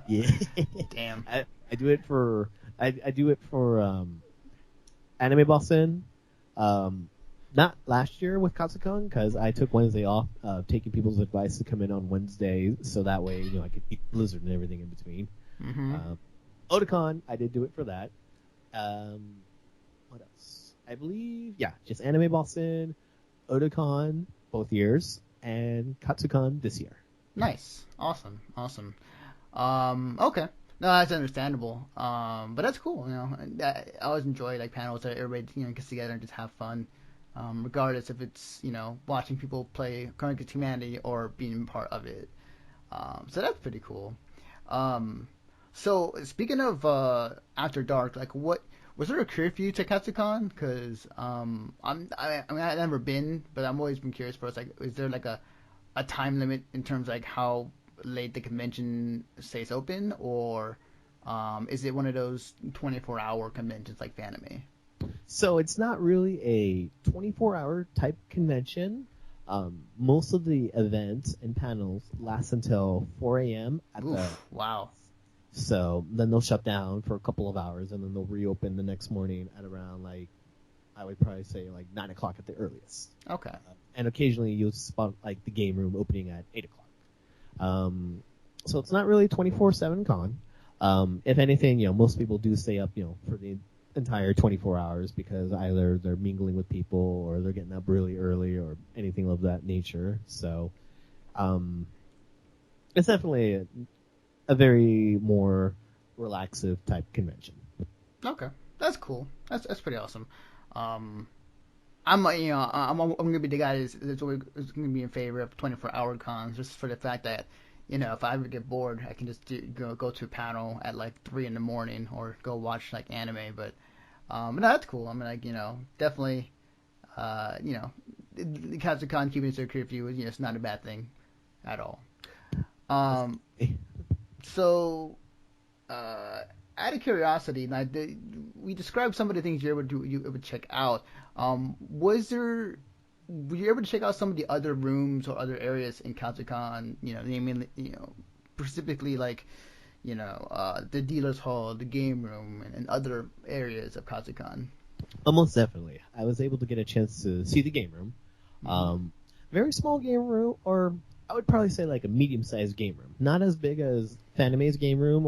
Yeah. Damn. I do it for Anime Boston. Not last year with Katsucon because I took Wednesday off, taking people's advice to come in on Wednesday, so that way I could beat Blizzard and everything in between. Mm-hmm. Otakon, I did do it for that. What else? I believe, just Anime Boston, Otakon both years, and Katsucon this year. Nice, awesome. Okay. No, that's understandable. But that's cool. I always enjoy like panels that everybody gets together and just have fun. Regardless if it's watching people play Cards Against Humanity or being part of it. So that's pretty cool. So speaking of After Dark, like what was there a curfew to Katsucon? Because I've never been, but I'm always been curious. But it's like, is there like a time limit in terms of like how late the convention stays open, or is it one of those 24-hour conventions like Fanime? So it's not really a 24-hour type convention. Most of the events and panels last until 4 a.m. Wow. So then they'll shut down for a couple of hours, and then they'll reopen the next morning at around I would probably say 9 o'clock at the earliest. Okay. And occasionally you'll spot the game room opening at 8 o'clock. So it's not really 24/7 con. If anything, most people do stay up, for the entire 24 hours because either they're mingling with people or they're getting up really early or anything of that nature. So, it's definitely a very more relaxive type convention. Okay, that's cool. That's pretty awesome. I'm gonna be the guy that's always gonna be in favor of 24-hour cons just for the fact that if I ever get bored, I can just go to a panel at 3 in the morning or go watch anime. But no, that's cool. I mean, definitely, the Katsucon keeping its curfew is it's not a bad thing at all. So, out of curiosity, we described some of the things you would check out. Were you able to check out some of the other rooms or other areas in Katsucon? Namely, specifically the dealer's hall, the game room, and other areas of Katsucon. Almost definitely. I was able to get a chance to see the game room. Mm-hmm. Very small game room, or I would probably say a medium-sized game room. Not as big as Fanime's game room,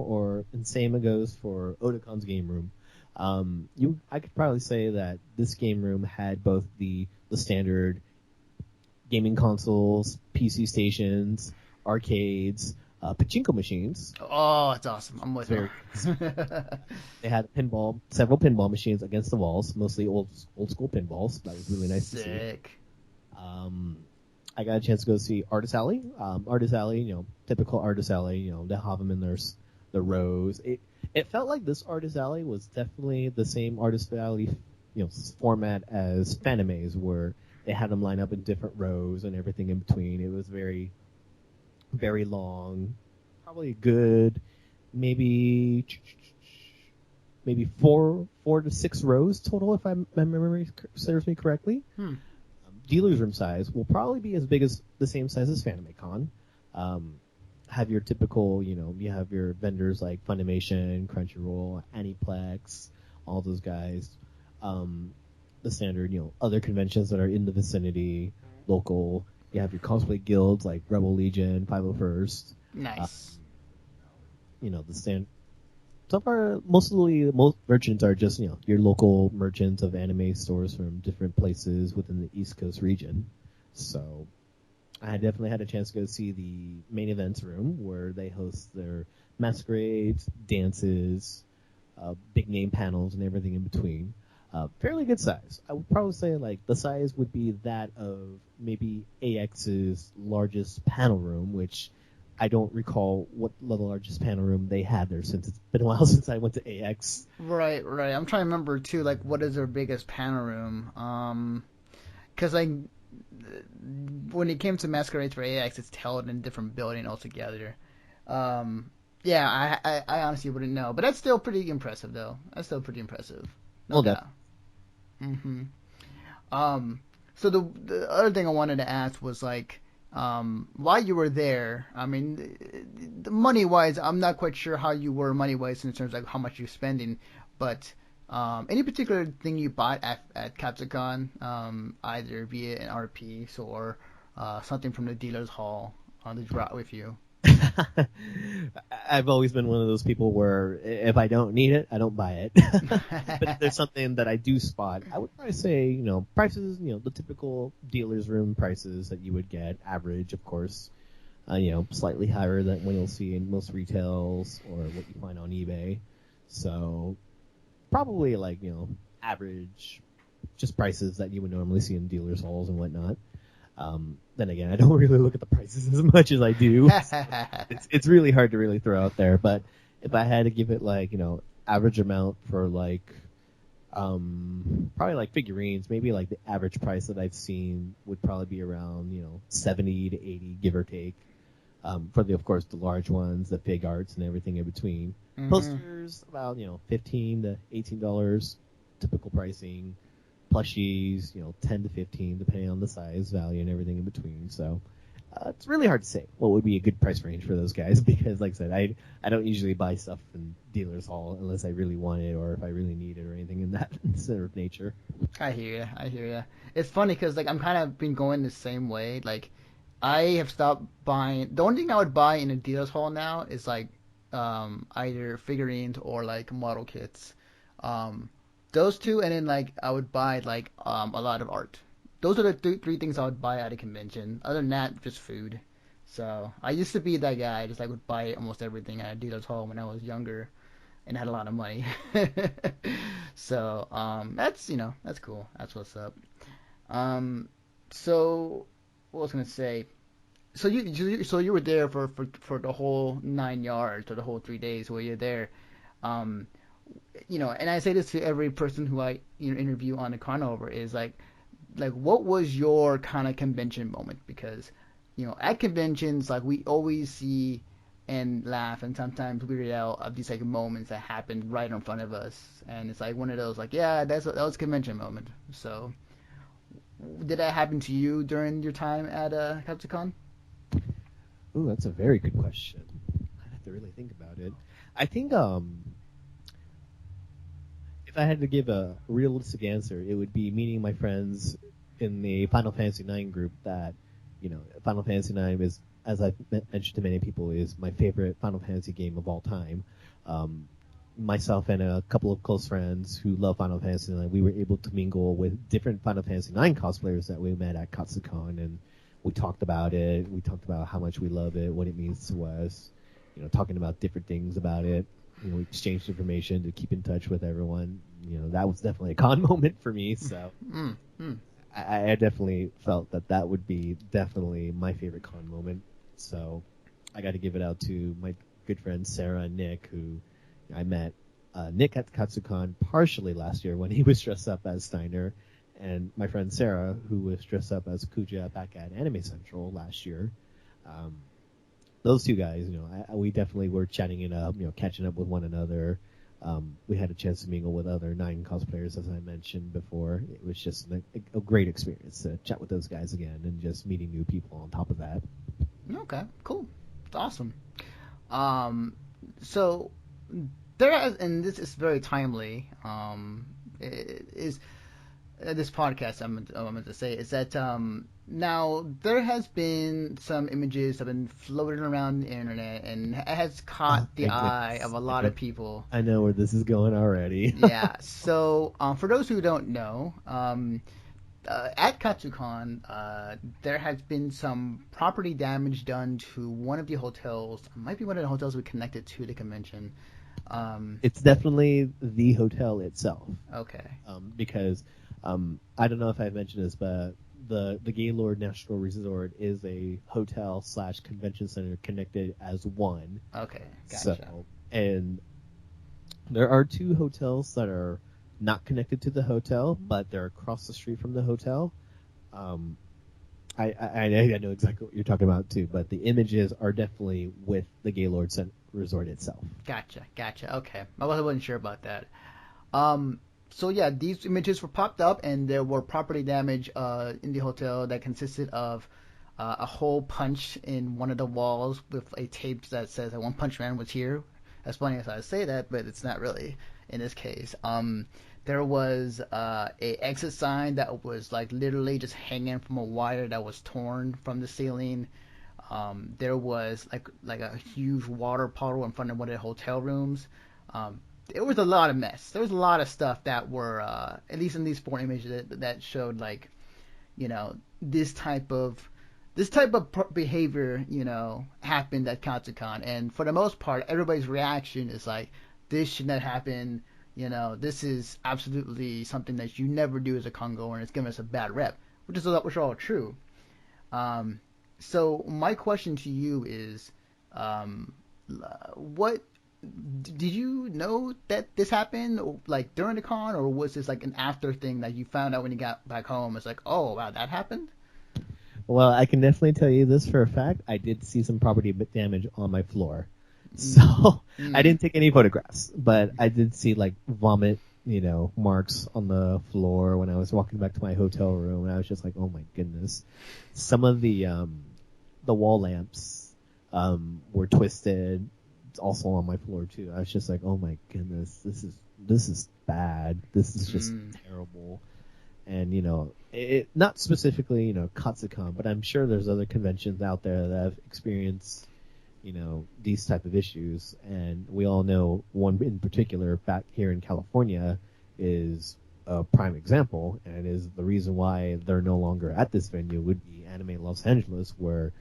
and same goes for Otakon's game room. I could probably say that this game room had both the standard gaming consoles, PC stations, arcades, pachinko machines. Oh, it's awesome. I'm with you. Very They had several pinball machines against the walls, mostly old school pinballs. That was really nice to see. Sick. I got a chance to go see Artist Alley. Artist Alley, typical Artist Alley. They have them in their rows. It felt like this Artist Alley was definitely the same Artist Alley, format as Fanimaze, where they had them lined up in different rows and everything in between. It was very, very long, probably a good, maybe 4 to 6 rows total, if my memory serves me correctly. Dealer's room size will probably be as big as the same size as FanimeCon. Have your typical, you have your vendors like Funimation, Crunchyroll, Aniplex, all those guys. The standard, other conventions that are in the vicinity, local. You have your cosplay guilds like Rebel Legion, 501st. Nice. The stand. So far, most merchants are just, your local merchants of anime stores from different places within the East Coast region. So I definitely had a chance to go see the main events room where they host their masquerades, dances, big name panels, and everything in between. Fairly good size. I would probably say the size would be that of maybe AX's largest panel room, which I don't recall what the largest panel room they had there, since it's been a while since I went to AX. Right. I'm trying to remember too, what is their biggest panel room? Because when it came to Masquerades for AX, it's held in a different building altogether. Yeah, I honestly wouldn't know, but that's still pretty impressive, though. That's still pretty impressive. No doubt. So the other thing I wanted to ask was while you were there, I mean, money wise, I'm not quite sure how you were money wise in terms of how much you're spending, but any particular thing you bought at Katsucon, either via an RP or something from the dealer's hall that you brought with you? I've always been one of those people where if I don't need it, I don't buy it. But if there's something that I do spot, I would probably say, prices, the typical dealer's room prices that you would get, average, of course, slightly higher than what you'll see in most retails or what you find on eBay. So probably average, just prices that you would normally see in dealer's halls and whatnot. Then again, I don't really look at the prices as much as I do. It's really hard to really throw out there. But if I had to give it average amount for probably figurines, maybe the average price that I've seen would probably be around 70 to 80, give or take. For of course the large ones, the fig arts and everything in between. Posters about $15 to $18, typical pricing. Plushies, 10 to 15, depending on the size, value, and everything in between. So it's really hard to say what would be a good price range for those guys because, like I said, I don't usually buy stuff in dealer's hall unless I really want it or if I really need it or anything in that sort of nature. I hear you. It's funny because I'm kind of been going the same way. I have stopped buying. The only thing I would buy in a dealer's hall now is either figurines or model kits. Those two, and then I would buy a lot of art. Those are the three things I would buy at a convention. Other than that, just food. So I used to be that guy, just would buy almost everything at a dealer's hall when I was younger, and had a lot of money. So that's cool. That's what's up. So what was I gonna say? So you were there for the whole 9 yards or the whole 3 days where you're there. Um, and I say this to every person who I interview on the Conover is what was your kind of convention moment? Because at conventions we always see and laugh and sometimes weird out of these moments that happen right in front of us, and it's one of those yeah, that was a convention moment. So did that happen to you during your time at Katsucon? Ooh, that's a very good question. I'd have to really think about it. I think if I had to give a realistic answer, it would be meeting my friends in the Final Fantasy IX group that, Final Fantasy IX is, as I've mentioned to many people, is my favorite Final Fantasy game of all time. myself and a couple of close friends who love Final Fantasy IX, we were able to mingle with different Final Fantasy IX cosplayers that we met at Katsucon, and we talked about it. We talked about how much we love it, what it means to us, talking about different things about it. We exchanged information to keep in touch with everyone. That was definitely a con moment for me, so I definitely felt that would be definitely my favorite con moment. So I got to give it out to my good friends Sarah and Nick, who I met Nick at Katsucon partially last year when he was dressed up as Steiner, and my friend Sarah, who was dressed up as Kuja back at Anime Central last year. Those two guys, we definitely were chatting it up, catching up with one another. We had a chance to mingle with other Nine cosplayers, as I mentioned before. It was just a great experience to chat with those guys again and just meeting new people on top of that. Okay, cool. It's awesome. So there has, and this is very timely. Is this podcast I'm meant to say is that now there has been some images that have been floating around the internet and it has caught the eye of a lot of people. I know where this is going already. Yeah. So for those who don't know, at Katsucon, there has been some property damage done to one of the hotels. It might be one of the hotels we connected to the convention. It's definitely the hotel itself. Okay. Because I don't know if I mentioned this, but the Gaylord National Resort is a hotel / convention center connected as one. Okay, gotcha. So, and there are two hotels that are not connected to the hotel, but they're across the street from the hotel. I know exactly what you're talking about too, but the images are definitely with the Gaylord Resort itself. Gotcha. Okay, I wasn't sure about that. So yeah, these images were popped up, and there were property damage in the hotel that consisted of a hole punch in one of the walls with a tape that says that One Punch Man was here. As funny as I say that, but it's not really in this case. There was a exit sign that was like literally just hanging from a wire that was torn from the ceiling. There was like a huge water puddle in front of one of the hotel rooms. It was a lot of mess. There was a lot of stuff that were, at least in these four images, that showed this type of behavior, happened at Katsucon. And for the most part, everybody's reaction is like, this should not happen. This is absolutely something that you never do as a Congo, and it's giving us a bad rep, which is all true. So my question to you is, what did you know that this happened like during the con, or was this like an after thing that you found out when you got back home? It's like, oh wow, that happened. Well, I can definitely tell you this for a fact. I did see some property damage on my floor. So I didn't take any photographs, but I did see like vomit, marks on the floor when I was walking back to my hotel room, and I was just like, oh my goodness. Some of the wall lamps were twisted. It's also on my floor too. I was just like, oh my goodness, this is bad. This is just terrible. And it not specifically Katsucon, but I'm sure there's other conventions out there that have experienced these type of issues, and we all know one in particular back here in California is a prime example, and is the reason why they're no longer at this venue would be Anime Los Angeles, where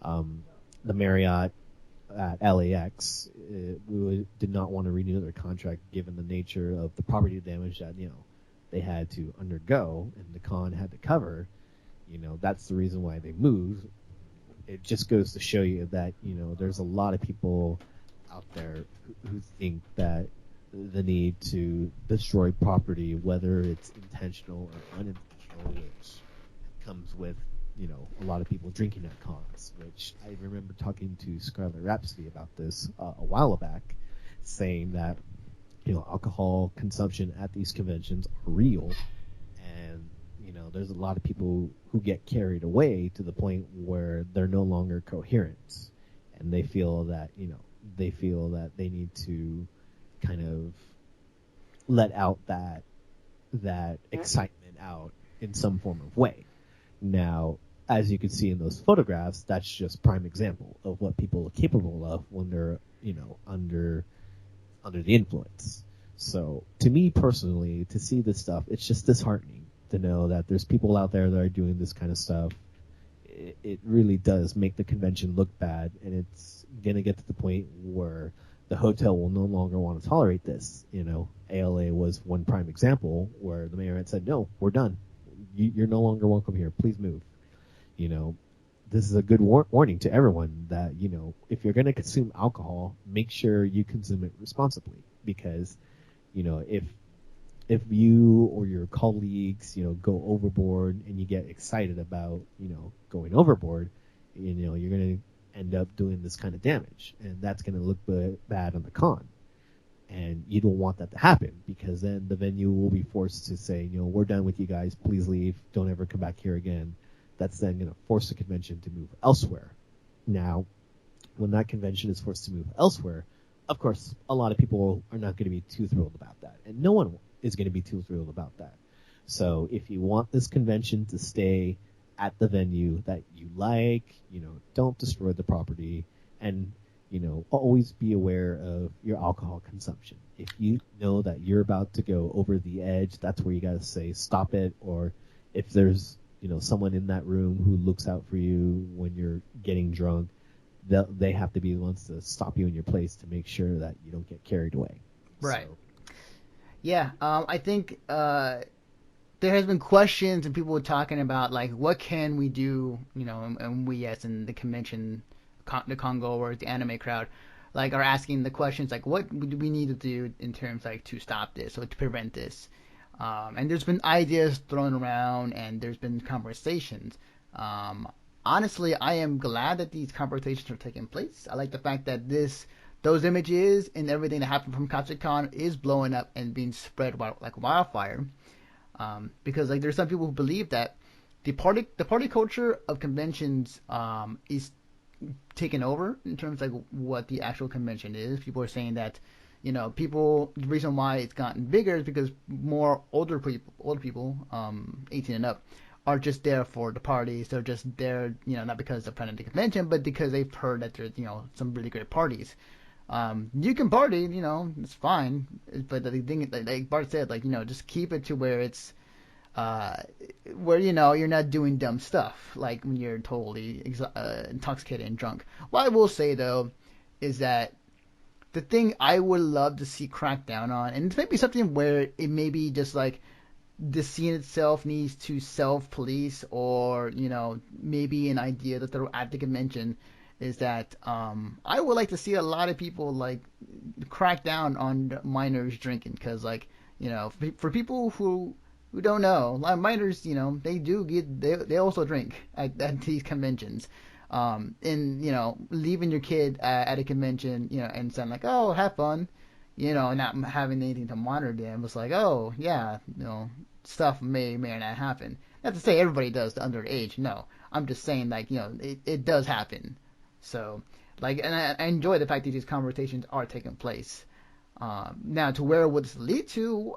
the Marriott at LAX did not want to renew their contract given the nature of the property damage that they had to undergo and the con had to cover. That's the reason why they moved. It just goes to show you that there's a lot of people out there who think that the need to destroy property, whether it's intentional or unintentional, which comes with a lot of people drinking at cons, which I remember talking to Scarlet Rhapsody about this a while back, saying that alcohol consumption at these conventions are real, and there's a lot of people who get carried away to the point where they're no longer coherent, and they feel that they need to kind of let out that excitement out in some form of way. Now, as you can see in those photographs, that's just prime example of what people are capable of when they're under under the influence. So to me personally, to see this stuff, it's just disheartening to know that there's people out there that are doing this kind of stuff. It really does make the convention look bad, and it's going to get to the point where the hotel will no longer want to tolerate this. ALA was one prime example where the mayor had said, no, we're done. You're no longer welcome here. Please move. This is a good warning to everyone that, if you're going to consume alcohol, make sure you consume it responsibly. Because, if you or your colleagues, go overboard and you get excited about, going overboard, you're going to end up doing this kind of damage. And that's going to look bad on the con. And you don't want that to happen, because then the venue will be forced to say, we're done with you guys. Please leave. Don't ever come back here again. That's then going to force the convention to move elsewhere. Now, when that convention is forced to move elsewhere, of course, a lot of people are not going to be too thrilled about that. And no one is going to be too thrilled about that. So if you want this convention to stay at the venue that you like, don't destroy the property, and, always be aware of your alcohol consumption. If you know that you're about to go over the edge, that's where you got to say stop it. Or if there's, someone in that room who looks out for you when you're getting drunk, they have to be the ones to stop you in your place to make sure that you don't get carried away. Right. So, yeah, I think there has been questions and people were talking about, like, what can we do, and we as in the convention, the Congo or the anime crowd, like, are asking the questions, like, what do we need to do in terms, like, to stop this or to prevent this? And there's been ideas thrown around, and there's been conversations. Honestly, I am glad that these conversations are taking place. I like the fact that those images and everything that happened from Katsucon is blowing up and being spread like wildfire. Because, like, there's some people who believe that the party culture of conventions is taken over in terms of, like, what the actual convention is. People are saying that, the reason why it's gotten bigger is because more older people, 18 and up, are just there for the parties. They're just there, not because they're planning the convention, but because they've heard that there's, some really great parties. You can party, it's fine, but the thing, like Bart said, like, just keep it to where it's, where, you're not doing dumb stuff, like when you're totally intoxicated and drunk. What I will say, though, is that the thing I would love to see cracked down on, and it's maybe something where it may be just like the scene itself needs to self-police, or, maybe an idea that they're at the convention, is that I would like to see a lot of people, like, crack down on minors drinking, because, like, for people who don't know, a lot of minors, they also drink at these conventions. And, leaving your kid at a convention, and saying, like, oh, have fun, not having anything to monitor them, was like, oh, yeah, stuff may or not happen. Not to say everybody does the underage, no. I'm just saying, like, it does happen. So, like, and I enjoy the fact that these conversations are taking place. Now, to where would this lead to,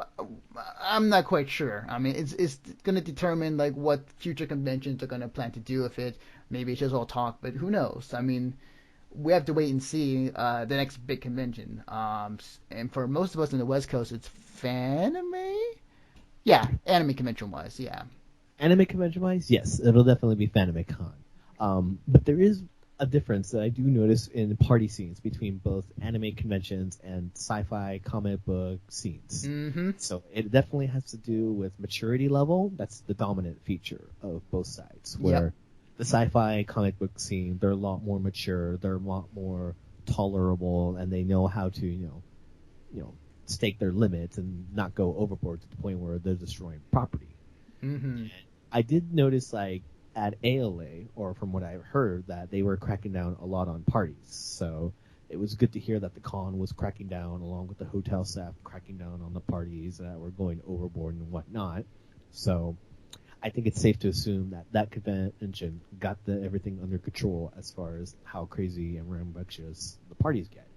I'm not quite sure. I mean, it's going to determine, like, what future conventions are going to plan to do with it. Maybe it's just all talk, but who knows? I mean, we have to wait and see the next big convention. And for most of us in the West Coast, it's Fanime? Yeah, anime convention-wise, yeah. anime convention-wise, yes, it'll definitely be FanimeCon. But there is a difference that I do notice in party scenes between both anime conventions and sci-fi comic book scenes. Mm-hmm. So it definitely has to do with maturity level. That's the dominant feature of both sides. Where the sci-fi comic book scene, they're a lot more mature, they're a lot more tolerable, and they know how to, stake their limits and not go overboard to the point where they're destroying property. Mm-hmm. And I did notice, like, at ALA, or from what I've heard, that they were cracking down a lot on parties. So it was good to hear that the con was cracking down, along with the hotel staff cracking down on the parties that were going overboard and whatnot. So I think it's safe to assume that convention got everything under control as far as how crazy and rambunctious the parties get.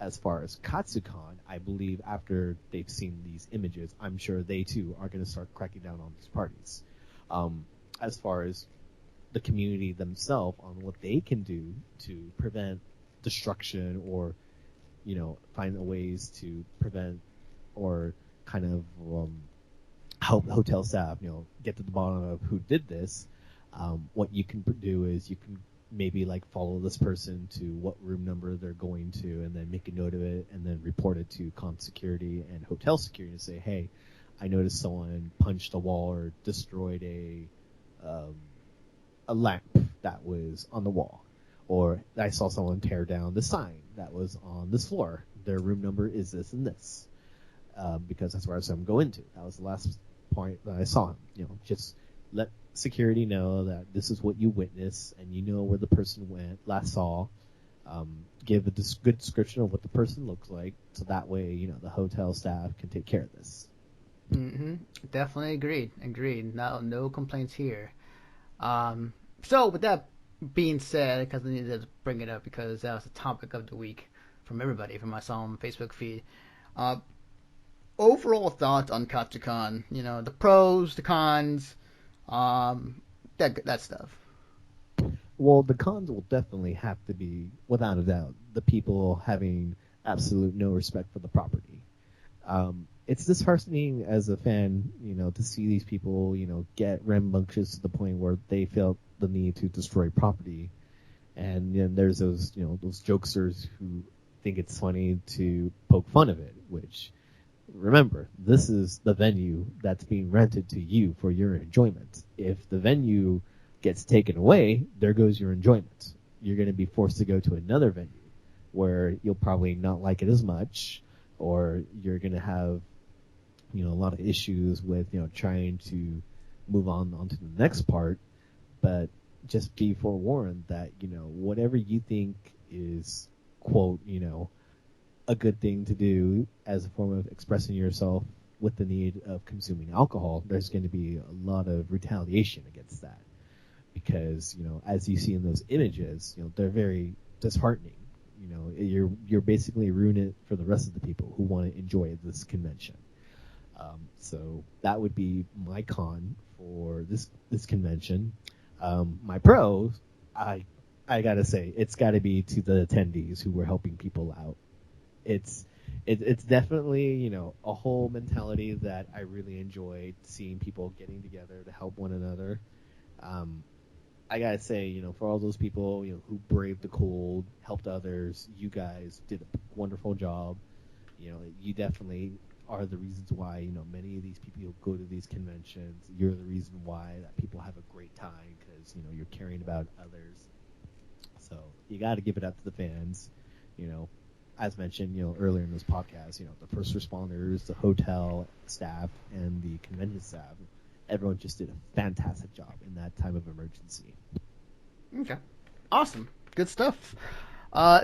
As far as Katsucon, I believe after they've seen these images, I'm sure they too are going to start cracking down on these parties. As far as the community themselves on what they can do to prevent destruction or find ways to prevent or kind of help hotel staff, get to the bottom of who did this. What you can do is you can maybe like follow this person to what room number they're going to, and then make a note of it, and then report it to comm security and hotel security and say, hey, I noticed someone punched a wall or destroyed a lamp that was on the wall, or I saw someone tear down the sign that was on this floor. Their room number is this and this, because that's where I saw him go into. That was the last point that I saw him. Just let security know that this is what you witnessed, and you know where the person last saw. Give a good description of what the person looks like, so that way the hotel staff can take care of this. Mm-hmm. Definitely agreed. No complaints here. So with that being said, because I needed to bring it up because that was the topic of the week from everybody, from my on Facebook feed. Overall thoughts on Katsucon? The pros, the cons, that stuff. Well, the cons will definitely have to be, without a doubt, the people having absolute no respect for the property. It's disheartening as a fan, to see these people, get rambunctious to the point where they felt the need to destroy property. And then there's those jokesters who think it's funny to poke fun of it, which, remember, this is the venue that's being rented to you for your enjoyment. If the venue gets taken away, there goes your enjoyment. You're going to be forced to go to another venue where you'll probably not like it as much, or you're going to have a lot of issues with trying to move on to the next part. But just be forewarned that whatever you think is, quote, a good thing to do as a form of expressing yourself with the need of consuming alcohol, there's going to be a lot of retaliation against that, because as you see in those images, they're very disheartening. You're basically ruining it for the rest of the people who want to enjoy this convention. So that would be my con for this convention. My pros, I gotta say, it's got to be to the attendees who were helping people out. It's definitely a whole mentality that I really enjoyed, seeing people getting together to help one another. I gotta say, for all those people who braved the cold, helped others, you guys did a wonderful job. You definitely are the reasons why many of these people who go to these conventions. You're the reason why that people have a great time, because you're caring about others. So you got to give it up to the fans. As mentioned earlier in this podcast, the first responders, the hotel staff, and the convention staff. Everyone just did a fantastic job in that time of emergency. Okay, awesome, good stuff.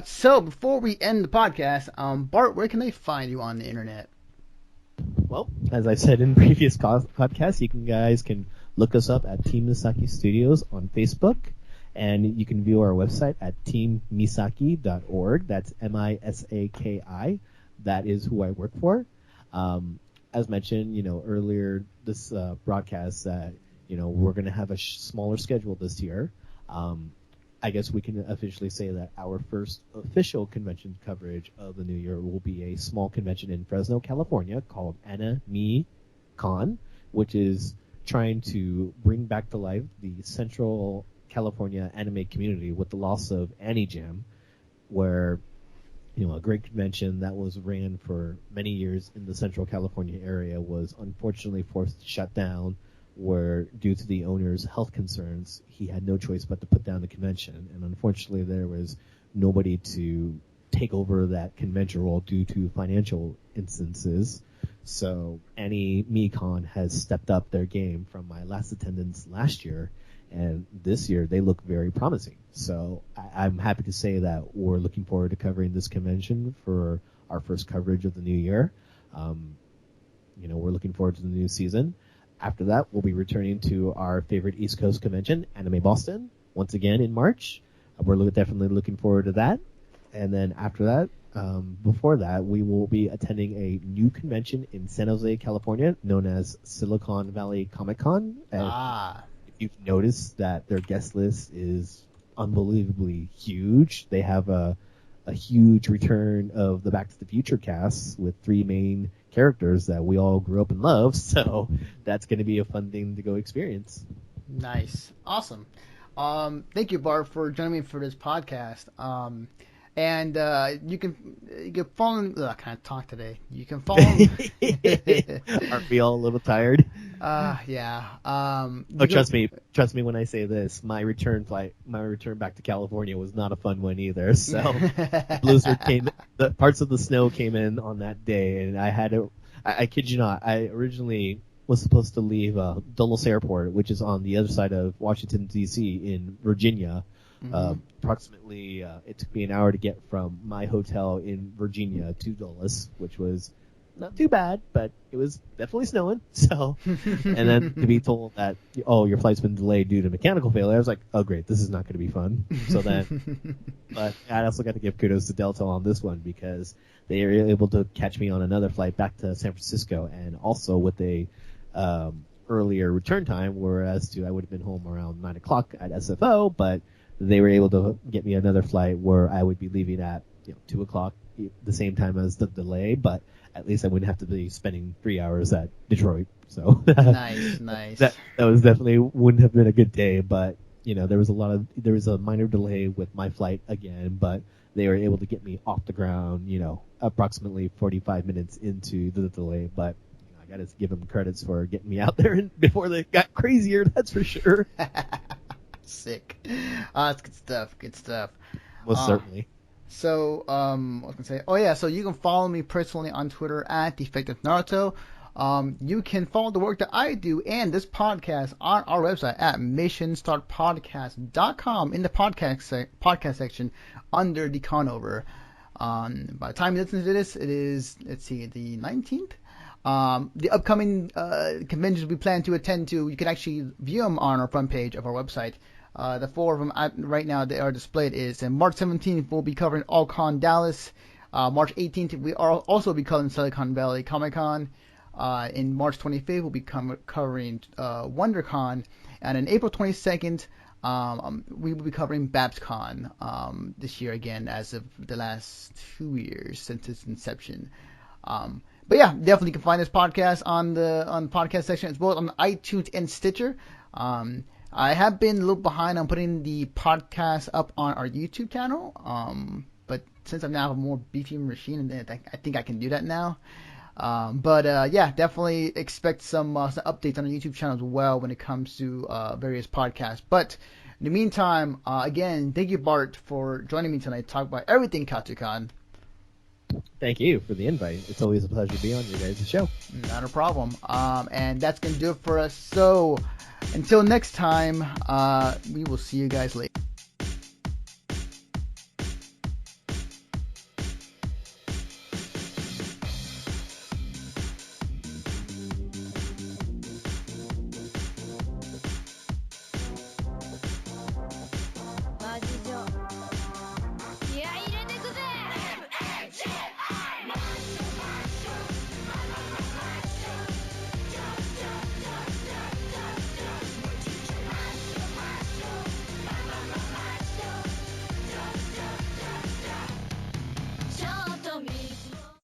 So before we end the podcast, Bart, where can they find you on the internet? Well, as I said in previous podcasts, you guys can look us up at Team Misaki Studios on Facebook, and you can view our website at teammisaki.org. That's MISAKI. That is who I work for. As mentioned, earlier this broadcast, that we're going to have a smaller schedule this year. I guess we can officially say that our first official convention coverage of the new year will be a small convention in Fresno, California called Anime Con, which is trying to bring back to life the Central California anime community with the loss of AniJam, where a great convention that was ran for many years in the Central California area was unfortunately forced to shut down, where due to the owner's health concerns, he had no choice but to put down the convention. And unfortunately, there was nobody to take over that convention role due to financial instances. So AnimeCon has stepped up their game from my last attendance last year, and this year they look very promising. So I'm happy to say that we're looking forward to covering this convention for our first coverage of the new year. We're looking forward to the new season. After that, we'll be returning to our favorite East Coast convention, Anime Boston, once again in March. We're definitely looking forward to that. And then after that, before that, we will be attending a new convention in San Jose, California, known as Silicon Valley Comic Con. If you've noticed that their guest list is unbelievably huge. They have a a huge return of the Back to the Future cast with 3 main characters that we all grew up and loved. So that's going to be a fun thing to go experience. Nice. Awesome. Thank you, Bart, for joining me for this podcast. And you can follow. I can't talk today. You can follow. Aren't we all a little tired? Yeah. Trust me when I say this. My return back to California was not a fun one either. So blizzard the parts of the snow came in on that day, and I kid you not, I originally was supposed to leave Dulles Airport, which is on the other side of Washington D.C. in Virginia. Approximately, it took me an hour to get from my hotel in Virginia to Dulles, which was not too bad, but it was definitely snowing. So, and then to be told that, your flight's been delayed due to mechanical failure, I was like, oh great, this is not going to be fun. So then, but I also got to give kudos to Delta on this one because they were able to catch me on another flight back to San Francisco, and also with a earlier return time, whereas I would have been home around 9 o'clock at SFO, but they were able to get me another flight where I would be leaving at 2 o'clock, the same time as the delay, but at least I wouldn't have to be spending 3 hours at Detroit. So nice. That was definitely wouldn't have been a good day, but there was a minor delay with my flight again, but they were able to get me off the ground, approximately 45 minutes into the delay, but I got to give them credits for getting me out there before they got crazier, that's for sure. Sick. That's good stuff. Most certainly. So, I was gonna say, so you can follow me personally on Twitter at Defective Naruto. You can follow the work that I do and this podcast on our website at missionstartpodcast.com in the podcast section under the Conover. By the time you listen to this, it is, the 19th. The upcoming conventions we plan to attend to, you can actually view them on our front page of our website. The 4 of them right now that are displayed is, and March 17th we'll be covering All-Con Dallas. March 18th we are also be covering Silicon Valley Comic Con. In March 25th we'll be covering WonderCon, and in April 22nd we will be covering BabsCon this year again, as of the last 2 years since its inception. But yeah, definitely can find this podcast on the podcast section as well on iTunes and Stitcher. I have been a little behind on putting the podcast up on our YouTube channel, but since I now have a more beefy machine, I think I can do that now. Yeah, definitely expect some updates on our YouTube channel as well when it comes to various podcasts. But in the meantime, again, thank you, Bart, for joining me tonight to talk about everything Katsucon. Thank you for the invite. It's always a pleasure to be on your guys' show. Not a problem. And that's going to do it for us. So until next time, we will see you guys later.